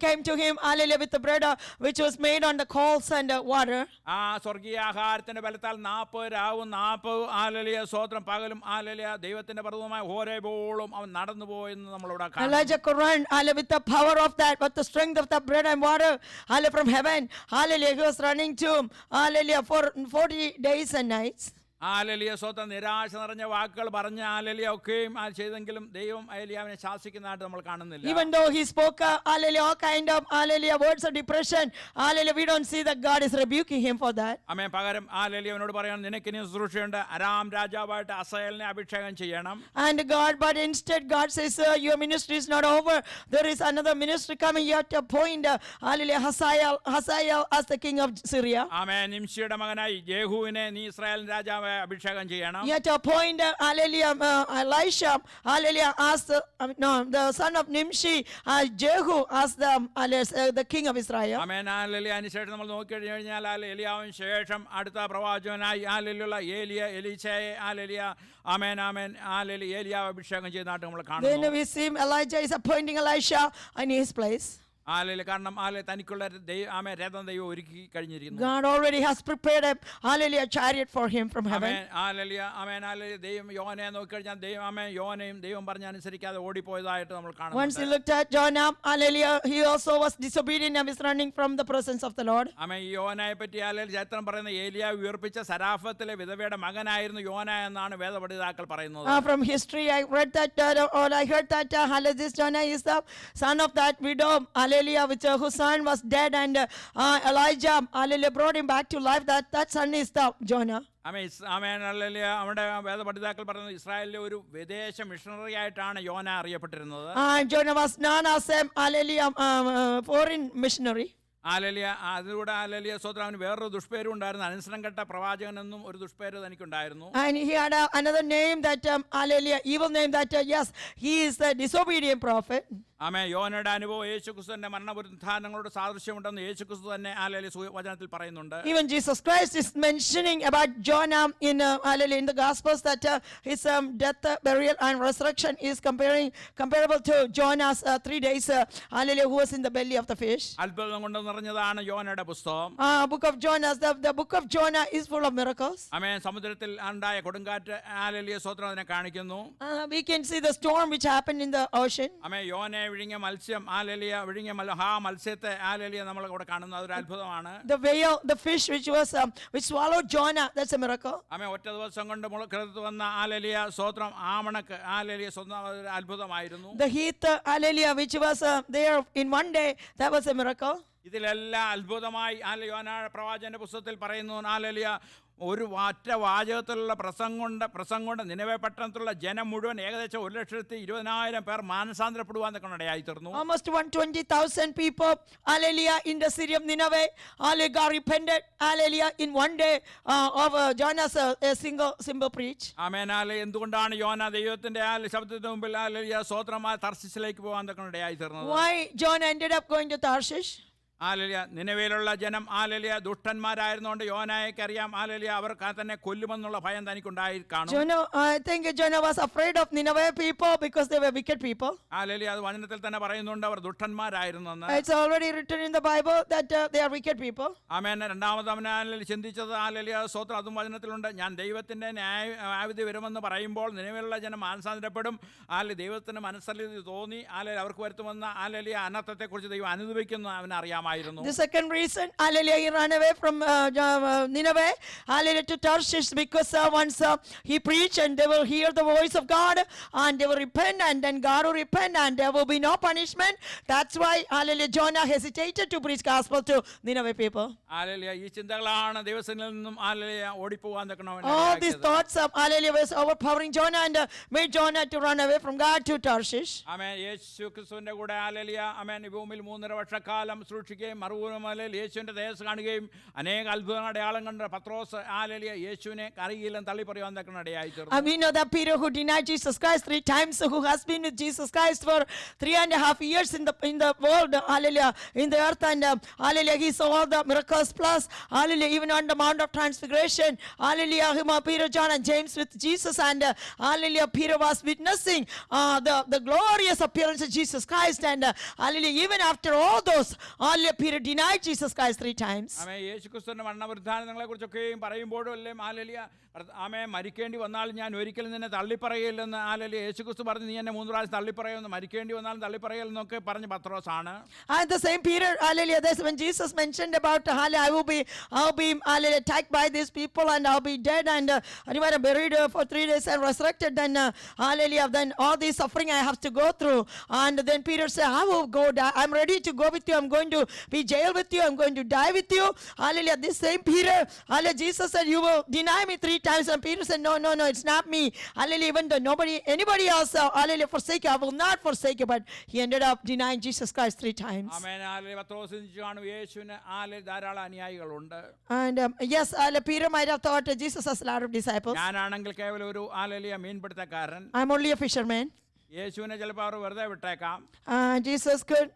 came to him, hallelujah, with the bread which was made on the coals and water. ആ സ്വർഗീയ ആഹാരത്തിന്റെ ബലത്താൽ 40 രാവും 40 ഹല്ലേലൂയ സ്വത്രം പകലും ഹല്ലേലൂയ ദൈവത്തിന്റെ പർവ്വതമായ ഹോരേബോളം അവൻ നടന്നു പോയെന്ന് നമ്മളിവിടെ കാണുന്നു. Elijah could run, hallelujah, with the power of that, but the strength of the bread and water, hallelujah, from heaven, hallelujah, he was running to, hallelujah, for 40 days and nights. Hallelujah സ്വതം നിരാശ നിറഞ്ഞ വാക്കുകൾ പറഞ്ഞ hallelujah ഒക്കെയും ചെയ്തെങ്കിലും ദൈവം ഏലിയാവിനെ ശാസിക്കുന്നതായിട്ട് നമ്മൾ കാണുന്നില്ല. Even though he spoke, hallelujah, all kind of, hallelujah, words of depression, hallelujah, we don't see that God is rebuking him for that. ആമേൻ. പകരം ഹല്ലേലൂയ അവനോട് പറയണം, നിനക്കിനി ശുശ്രൂഷയുണ്ട്, അരാം രാജാവായിട്ട് അസയേലിനെ അഭിഷേകം ചെയ്യണം. But instead God says, your ministry is not over. There is another ministry coming. You have to appoint, hallelujah, Hazael as the king of Syria. ആമേൻ. നിംശിയുടെ മകനായി യേഹൂവിനെ നീ Israel രാജാവായി അഭിഷേകം ചെയ്യണം. You have to appoint, hallelujah, Elisha, hallelujah, as the son of Nimshi, Jehu as the king of Israel. ആമേൻ. ഹല്ലേലൂയ. അതിനുശേഷം നമ്മൾ നോക്കിക്കഴിഞ്ഞാൽ എലിയാവിന് ശേഷം അടുത്ത പ്രവാചകനായി ഹല്ലേലൂയ എലീശയെ ഹല്ലേലൂയ ആമേൻ ആമേൻ ഹല്ലേലൂയ ഏലിയാവ് അഭിഷേകം ചെയ്തതായിട്ട് നമ്മൾ Then കാണുന്നു. we see Elijah is appointing Elisha in his place. Hallelujah. കാരണം തനിക്കുള്ള ആമേൻ രഥം ദൈവം ഒരുക്കി കഴിഞ്ഞിരിക്കുന്നു. God already has prepared a, hallelujah, chariot for him from heaven. Amen. Hallelujah. Amen. Hallelujah. ദൈവം യോനയെ നോക്കിക്കഴിഞ്ഞാൽ ദൈവം ആമേൻ യോനയും ദൈവം പറഞ്ഞ അനുസരിക്കാതെ ഓടിപ്പോയതായിട്ട് നമ്മൾ Once he കാണുന്നു. looked at Jonah, hallelujah, he also was disobedient and was running from the presence of the Lord. ആമേൻ. ഈ യോനയെ പറ്റി ഹല്ലേലൂയ ചരിത്രം പറയുന്ന ഏലിയാവ് ഉയർപ്പിച്ച സരാഫത്തിലെ വിധവയുടെ മകനായിരുന്നു യോന എന്നാണ് വേദപണ്ഡിതാക്കൾ പറയുന്നത്. From history, I read that, or I heard that, hallelujah, this Jonah is the son of that widow, hallelujah, which whose son was dead, and Elijah, hallelujah, brought him back to life. That son is the Jonah. ആമേൻ. ഹല്ലേലൂയ. അവിടെ വേദപണ്ഡിതാക്കൾ പറയുന്നത് ഇസ്രായേലിലെ ഒരു വിദേശ missionary ആയിട്ടാണ് യോന അറിയപ്പെട്ടിരുന്നത്. Jonah was known as a, hallelujah, foreign missionary. Hallelujah. അതിലൂടെ ഹല്ലേലൂയ സ്വത്രം അവന് വേറൊരു ദുഷ്പേരും ഉണ്ടായിരുന്നു. അനുസരണം കെട്ട പ്രവാചകൻ എന്നും ഒരു ദുഷ്പേര് തനിക്കുണ്ടായിരുന്നു. And he had another name that, hallelujah, evil name that, yes, he is the disobedient prophet. ആമേൻ. യോനയുടെ അനുഭവം യേശുക്രിസ്തുവിന്റെ മരണപുനരുത്ഥാനങ്ങളോട് സാദൃശ്യമുണ്ടെന്ന് യേശുക്രിസ്തു തന്നെ ഹല്ലേലൂയ വചനത്തിൽ പറയുന്നുണ്ട്. Even Jesus Christ is mentioning about Jonah in, hallelujah, in the Gospels, that his death, burial, and resurrection is comparable to Jonah's 3 days, hallelujah, who was in the belly of the fish. അത്ഭുതം കൊണ്ട് നിറഞ്ഞതാണ് യോനയുടെ പുസ്തകം. Book of Jonah, the book of Jonah is full of miracles. ആമേൻ. സമുദ്രത്തിൽ ഉണ്ടായ കൊടുങ്കാറ്റ് hallelujah സ്വത്രം അതിനെ കാണിക്കുന്നു. We can see the storm which happened in the ocean. ആമേൻ. യോനെ വിഴുങ്ങിയ മത്സ്യം ഹല്ലേലൂയ വിഴുങ്ങിയ മത്സ്യത്തെ ഹല്ലേലൂയ നമ്മൾ ഇവിടെ കാണുന്നത് അതൊരു അത്ഭുതമാണ്. The whale, the fish which swallowed Jonah, that's a miracle. ആമേൻ. ഒറ്റ ദിവസം കൊണ്ട് മുളക്കെടുത്ത് വന്ന ഹല്ലേലൂയ സ്വത്രം ആമണക്ക് ഹല്ലേലൂയ സ്വന്തം ഒരു അത്ഭുതമായിരുന്നു. The heath, hallelujah, which was there in one day, that was a miracle. ഇതിലെല്ലാം അത്ഭുതമായി യോന പ്രവാചകന്റെ പുസ്തകത്തിൽ പറയുന്നു ഹല്ലേലൂയ ഒരു ഒറ്റ വാചകത്തിലുള്ള പ്രസംഗം കൊണ്ട് നിനവെ പട്ടണത്തിലുള്ള ജനം മുഴുവൻ ഏകദേശം 1,20,000 പേർ മാനസാന്തരപ്പെടുവാന്നൊക്കെ ഇടയായി തീർന്നു. Almost 120,000 people, hallelujah, in the city of Nineveh, hallelujah, God repented, hallelujah, in one day of Jonah's a simple preach. ആമേൻ. എന്തുകൊണ്ടാണ് യോന ദൈവത്തിന്റെ ശബ്ദത്തിന് മുമ്പിൽ ഹല്ലേലൂയ സ്വതന്ത്രമായ തർശീശിലേക്ക് പോകാന്നൊക്കെ ഇടയായി തീർന്നത്? Why Jonah ended up going to Tarshish? ഹല്ലേലൂയ. നിനവയിലുള്ള ജനം ഹല്ലേലൂയ ദുഷ്ടന്മാരായിരുന്നുകൊണ്ട് യോനായ്ക്ക് അറിയാം ഹല്ലേലൂയ അവർ തന്നെ കൊല്ലുമെന്നുള്ള ഭയം തനിക്കുണ്ടായി കാണും. I think Jonah was afraid of Nineveh people because they were wicked people. Hallelujah. അത് വചനത്തിൽ തന്നെ പറയുന്നുണ്ട് അവർ ദുഷ്ടന്മാരായിരുന്നെന്ന്. It's already written in the Bible that they are wicked people. ആമേൻ. രണ്ടാമത് അവൻ ചിന്തിച്ചത് ഹല്ലേലൂയ സ്വത്രം അതും വചനത്തിലുണ്ട്. ഞാൻ ദൈവത്തിന്റെ ന്യായവിധി വരുമെന്ന് പറയുമ്പോൾ നിനവയിലുള്ള ജനം മാനസാന്തരപ്പെടും. ദൈവത്തിന് മനസ്സലിത് തോന്നി അവർക്ക് വരുത്തുമെന്ന ഹല്ലേലൂയ അനർത്ഥത്തെക്കുറിച്ച് ദൈവം അനുഭവിക്കുന്നു അവന് അറിയാമായിരുന്നു. The second reason, hallelujah, he ran away from Nineveh, hallelujah, to Tarshish, because once he preached and they will hear the voice of God and they will repent, and then God will repent and there will be no punishment. That's why, hallelujah, Jonah hesitated to preach gospel to Nineveh people. Hallelujah. ഈ ചിന്തകളാണ് ദൈവത്തിൽ നിന്നും hallelujah ഓടിപ്പോവാൻ നിൽക്കണവൻ. All these thoughts of, hallelujah, was overpowering Jonah and made Jonah to run away from God to Tarshish. ആമേൻ. യേശുക്രിസ്തുവിന്റെ കൂടെ hallelujah ആമേൻ ഈ ഭൂമിയിൽ 3.5 വർഷക്കാലം സൂക്ഷിച്ചു സന്ദർശിക്കുകയും മറുപൂർവ്വമലയിൽ യേശുവിൻ്റെ തേജസ് കാണുകയും അനേക അത്ഭുത അടയാളം കണ്ട പത്രോസ് യേശുവിനെ അറിയില്ലെന്ന് തള്ളി പറയുവാൻ തക്കണ ഇടയായി തീർന്നു. We know that Peter, who denied Jesus Christ 3 times, who has been with Jesus Christ for 3.5 years in the world, hallelujah, in the earth, and hallelujah, he saw all the miracles, plus hallelujah, even on the Mount of Transfiguration, hallelujah, Peter, John, and James with Jesus, and hallelujah, Peter was witnessing the glorious appearance of Jesus Christ, and hallelujah, even after all those, hallelujah, Peter denied Jesus Christ 3 times. ആമേൻ. യേശുക്രിസ്തുവിന്റെ മരണവൃദ്ധാനങ്ങളെ കുറിച്ചൊക്കെയും പറയുമ്പോഴും അല്ലേ hallelujah ആമേൻ മരിക്കേണ്ടി വന്നാലും ഞാൻ ഒരിക്കലും നിന്നെ തള്ളിപ്പറയില്ലെന്ന് hallelujah യേശുക്രിസ്തു പറഞ്ഞു, നീ എന്നെ 3 പ്രാവശ്യം തള്ളിപ്പറയുമെന്ന്, മരിക്കേണ്ടി വന്നാലും തള്ളിപ്പറയില്ലെന്നൊക്കെ പറഞ്ഞ പത്രോസാണ്. And the same Peter, hallelujah, that's when Jesus mentioned about hallelujah, I'll be hallelujah, attacked by these people, and I'll be dead, and anyway, buried for 3 days and resurrected, then hallelujah, then all this suffering I have to go through. And then Peter said, I will go die. I'm ready to go with you. I'm going to be jailed with you. I'm going to die with you. Hallelujah. This same Peter, hallelujah, Jesus said, you will deny me 3 times. And Peter said, no, it's not me. Hallelujah, even though anybody else, hallelujah, forsake you, I will not forsake you. But he ended up denying Jesus Christ 3 times. Amen. Hallelujah. പത്രോസ് ചിന്തിച്ചു കാണും, യേശുവിന് ധാരാളം അനുയായികളുണ്ട്. And yes, Peter might have thought Jesus has a lot of disciples. ഞാനാണെങ്കിൽ കേവലം ഒരു hallelujah മീൻപിടുത്തക്കാരൻ. I'm only a fisherman. യേശുവിനെ ചിലപ്പോൾ അവർ വെറുതെ വിട്ടേക്കാം. Jesus could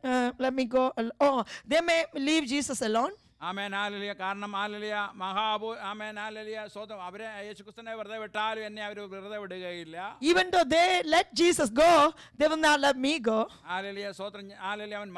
let me go. Oh, they may leave Jesus alone. Amen. Hallelujah. കാരണം ഹല്ലേലൂയ ആമേൻ. Hallelujah. സ്വതം അവരെ യേശുക്രിസ്തുവിനെ വെറുതെ വിട്ടാലും എന്നെ അവർ വെറുതെ വിടുകയില്ല. Even though they let Jesus go, they will not let me go. ഹല്ലേലൂയ. സ്വതം ഹല്ലേലൂയ. അവൻ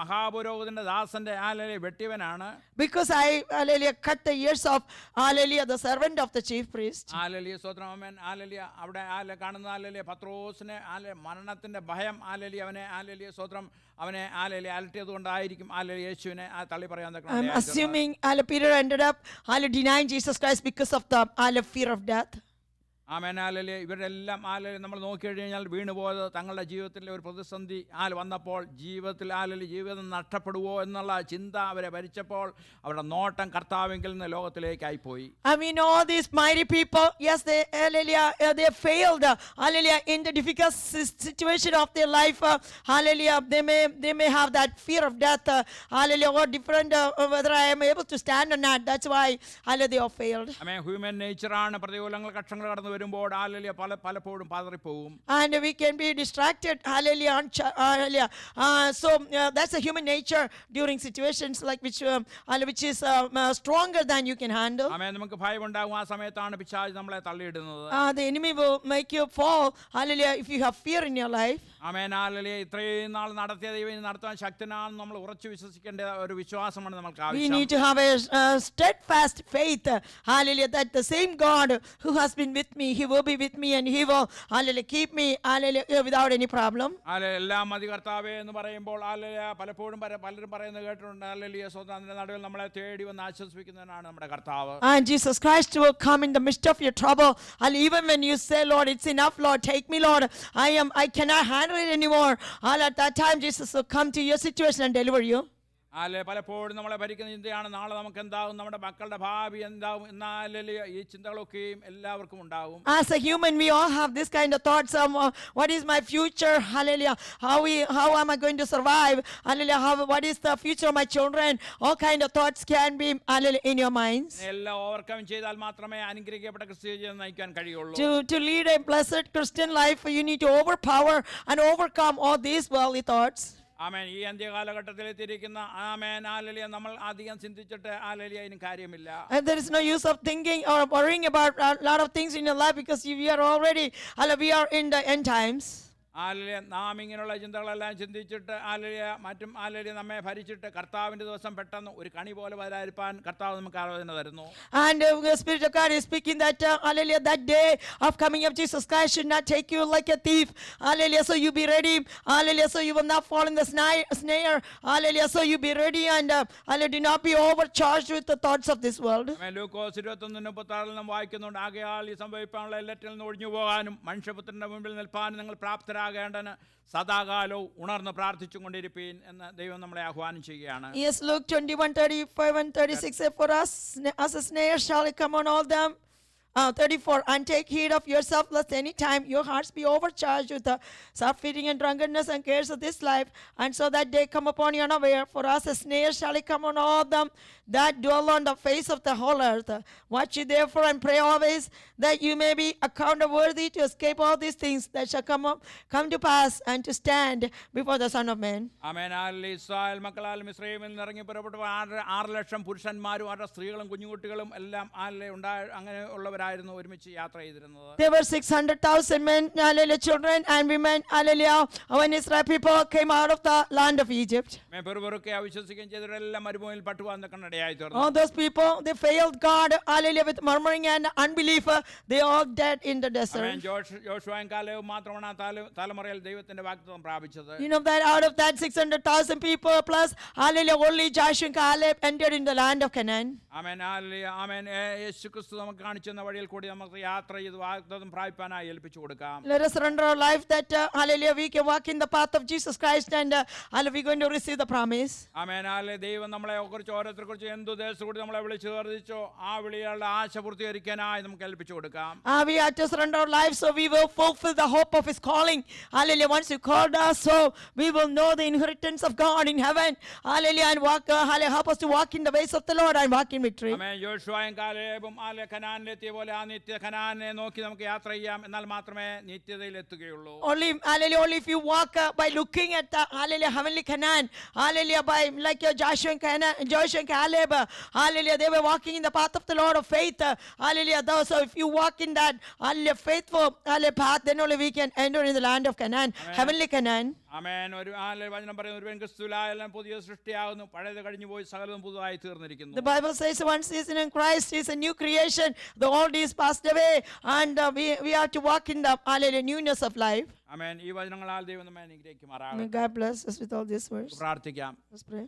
മഹാപുരോഹിതന്റെ ദാസന്റെ ഹല്ലേലൂയ വെട്ടിയവനാണ്. Because I hallelujah cut the ears of hallelujah the servant of the chief priest. ഹല്ലേലൂയ. സ്വതം ആമേൻ. ഹല്ലേലൂയ. അവിടെ കാണുന്ന ഹല്ലേലൂയ പത്രോസിനെ മരണത്തിന്റെ ഭയം ഹല്ലേലൂയ അവനെ ഹല്ലേലൂയ സ്വതം അവനെ ഹല്ലേലൂയ അലട്ടിയത് കൊണ്ടായിരിക്കും ഹല്ലേലൂയ യേശുവിനെ തള്ളി പറയാൻ തക്കണ. I'm assuming Peter ended up denying Jesus Christ because of the fear of death. Amen. Hallelujah. ഇവരെല്ലാം ഹല്ലേലൂയ നമ്മൾ നോക്കിക്കഴിഞ്ഞാൽ വീണുപോയത് തങ്ങളുടെ ജീവിതത്തിലെ ഒരു പ്രതിസന്ധി വന്നപ്പോൾ ജീവിതത്തിൽ ജീവിതം നഷ്ടപ്പെടുവോ എന്നുള്ള ചിന്ത അവരെ ഭരിച്ചപ്പോൾ അവരുടെ നോട്ടം കർത്താവിങ്കിൽ നിന്ന് ലോകത്തിലേക്കായി പോയി. I mean, all these mighty people, yes, they hallelujah, they failed hallelujah in the difficult situation of their life. Hallelujah, they may have that fear of death. Hallelujah, or different whether I am able to stand or not. That's why hallelujah they have failed. ആമേൻ. Human നേച്ചറാണ്. പ്രതികൂലങ്ങൾ കഷ്ടങ്ങൾ കടന്നു വരുമ്പോൾ hallelujah പലപ്പോഴും പതറിപ്പോവും. And we can be distracted, hallelujah, hallelujah. So that's a human nature during situations like which is stronger than you can handle. ആമേൻ. നമുക്ക് ഭയമുണ്ടാകും. ആ സമയത്താണ് പിശാച് നമ്മളെ തള്ളിയിടുന്നത്. The enemy will make you fall, hallelujah, if you have fear in your life. Amen. Hallelujah. ഇത്രയും നാൾ നടത്തിയ ദൈവം നടത്താൻ ശക്തനാണെന്ന് നമ്മൾ ഉറച്ചു വിശ്വസിക്കേണ്ട ഒരു വിശ്വാസമാണ് നമുക്ക് We ആവശ്യം. need to have a steadfast faith, hallelujah, that the same God who has been with me, he will be with me, and he will hallelujah keep me hallelujah without any problem. എല്ലാം മതി കർത്താവേ എന്ന് പറയുമ്പോൾ hallelujah പലപ്പോഴും പലരും പറയുന്നത് കേട്ടിട്ടുണ്ട്. Hallelujah സ്വതന്ത്ര നടുവിൽ നമ്മളെ തേടി വന്ന് ആശ്വസിപ്പിക്കുന്നവനാണ് നമ്മുടെ കർത്താവ്. And Jesus Christ will come in the midst of your trouble, and even when you say, Lord, it's enough, Lord, take me, Lord, I cannot handle it anymore, and at that time Jesus will come to your situation and deliver you. പലപ്പോഴും നമ്മളെ ഭരിക്കുന്ന ചിന്തയാണ് നാളെ നമുക്ക് എന്താവും, നമ്മുടെ മക്കളുടെ ഭാവി എന്താവും എന്നാലും ഈ ചിന്തകളൊക്കെയും എല്ലാവർക്കും ഉണ്ടാവും. As a human, we all have this kind of thoughts. What is my future? Hallelujah. How am I going to survive? Hallelujah. What is the future of my children? All kind of thoughts can be hallelujah in your minds. എല്ലാം overcome ചെയ്താൽ മാത്രമേ അനുഗ്രഹിക്കപ്പെട്ട ക്രിസ്തീയ ജീവിതം നയിക്കാൻ കഴിയുള്ളൂ. To lead a blessed Christian life, you need to overpower and overcome all these worldly thoughts. ആമേൻ. ഈ അന്ത്യകാലഘട്ടത്തിൽ എത്തിയിരിക്കുന്ന amen hallelujah നമ്മൾ അധികം ചിന്തിച്ചിട്ട് ഹല്ലേലൂയ അതിന് കാര്യമില്ല. And there is no use of thinking or worrying about a lot of things in your life, because we are already we are in the end times. Hallelujah. നാം ഇങ്ങനെയുള്ള ചിന്തകളെല്ലാം ചിന്തിച്ചിട്ട് hallelujah മറ്റും hallelujah നമ്മെ ഭരിച്ചിട്ട് കർത്താവിന്റെ ദിവസം പെട്ടെന്ന് ഒരു കണി പോലെ വരാതിരിക്കാൻ കർത്താവ് നമുക്ക് ആലോചന തരുന്നു. And the Spirit of God is speaking that hallelujah, that day of coming of Jesus Christ should not take you like a thief. Hallelujah, so you be ready. Hallelujah, so you will not fall in the snare. Hallelujah, so you be ready, and hallelujah, do not be overcharged with the thoughts of this world. ലൂക്കോസ് 21:36 നാം വായിക്കുന്നുണ്ട്, ആകയാൽ ഈ സംഭവിക്കാനുള്ള എല്ലാറ്റിൽ നിന്ന് ഒഴിഞ്ഞു പോകാനും മനുഷ്യപുത്രന്റെ മുമ്പിൽ നിൽപ്പാനും നിങ്ങൾ പ്രാപ്തരാകേണ്ടതിന് സദാകാലവും ഉണർന്ന് പ്രാർത്ഥിച്ചും കൊണ്ടിരിപ്പീൻ എന്ന് ദൈവം നമ്മളെ ആഹ്വാനം ചെയ്യുകയാണ്. Yes, Luke 21:35 and 36 say, for us as a snare shall it come on all them 34, and take heed of yourself, lest any time your hearts be overcharged with the self-feeding and drunkenness and cares of this life, and so that day come upon you unaware. For as a snare shall it come on all them that dwell on the face of the whole earth. Watch ye therefore and pray always, that you may be accounted worthy to escape all these things that shall come to pass, and to stand before the Son of Man. ആമേൻ. Israel മക്കളാൽ മിസ്രയീമിൽ നിന്ന് ഇറങ്ങി പുറപ്പെട്ട 6 ലക്ഷം പുരുഷന്മാരും അവരുടെ സ്ത്രീകളും കുഞ്ഞുകുട്ടികളും എല്ലാം അങ്ങനെ ഉള്ളവരായിരുന്നു ഒരുമിച്ച് യാത്ര ചെയ്തിരുന്നത്. There were 600,000 men, hallelujah, children and women, hallelujah, when Israel people came out of the land of Egypt. പെറുപെറുക്കെ അവിശ്വസിക്കുകയും ചെയ്തവരെല്ലാം മരുഭൂമിയിൽ പട്ടുവാൻ കണ്ണടയായി തീർന്നു. All those people, they failed God, hallelujah, with murmuring and unbelief. They all dead in the desert. ആമേൻ. യോശുവയും കാലേബും മാത്രമാണ് ആ തലമുറയിൽ ദൈവത്തിന്റെ വാഗ്ദത്തം പ്രാപിച്ചത്. You know that out of that 600,000 people plus, hallelujah, only Joshua and Caleb entered in the land of Canaan. ആമേൻ. ആമേൻ. യേശുക്രിസ്തു നമുക്ക് കാണിച്ചു തന്ന വഴിയിൽ കൂടി നമുക്ക് യാത്ര ചെയ്ത് വാഗ്ദത്തം പ്രാപിപ്പാനായി ഏൽപ്പിച്ചു കൊടുക്കാം. Let us surrender our life that, hallelujah, we can walk in the path of Jesus Christ, and hallelujah, we're going to receive the promise. ആമേൻ. ദൈവം നമ്മളെ കുറിച്ച് ഓരോരുത്തരെക്കുറിച്ച് എന്തു ദേശത്തുകൂടി നമ്മളെ വിളിച്ചു ചേർത്തിച്ചോ ആ വിളികളുടെ ആശ പൂർത്തീകരിക്കാനായി നമുക്ക് ഏൽപ്പിച്ചു കൊടുക്കാം. We have to surrender our lives so we will fulfill the hope of His calling. Hallelujah. Once you called us, so we will know the inheritance of God in heaven. Hallelujah. And walk, hallelujah, help us to walk in the ways of the Lord and walk in victory. ആമേൻ. യോശുവയും കാലേബും കനാനിലെത്തിയ പോലെ ആ നിത്യ കനാനെ നോക്കി നമുക്ക് യാത്ര ചെയ്യാം. എന്നാൽ മാത്രമേ നിത്യതയിൽ എത്തുകയുള്ളൂ. Only, hallelujah, only if you walk by looking at the, hallelujah, heavenly Canaan, hallelujah, by like your Joshua and Caleb, hallelujah, they were walking in the path of the Lord of faith, hallelujah. So if you walk in that, hallelujah, faithful, hallelujah, path, then only we can enter in the land of Canaan, heavenly Canaan. ആമേൻ. ഒരു വചനം പറയുന്നു, ഒരുവൻ ക്രിസ്തുവിലായാലും പുതിയ സൃഷ്ടിയാകുന്നു, പഴയത് കഴിഞ്ഞു പോയി സകലതും പുതുതായി തീർന്നിരിക്കുന്നു. The Bible says once is in Christ is a new creation, the old is passed away, and we are to walk in the, hallelujah, newness of life. ആമേൻ. ഈ വചനങ്ങളാൽ ദൈവം നമ്മെ അനുഗ്രഹിക്കുമാറാകട്ടെ. May God bless us with all these words. പ്രാർത്ഥിക്കാം. Let's pray.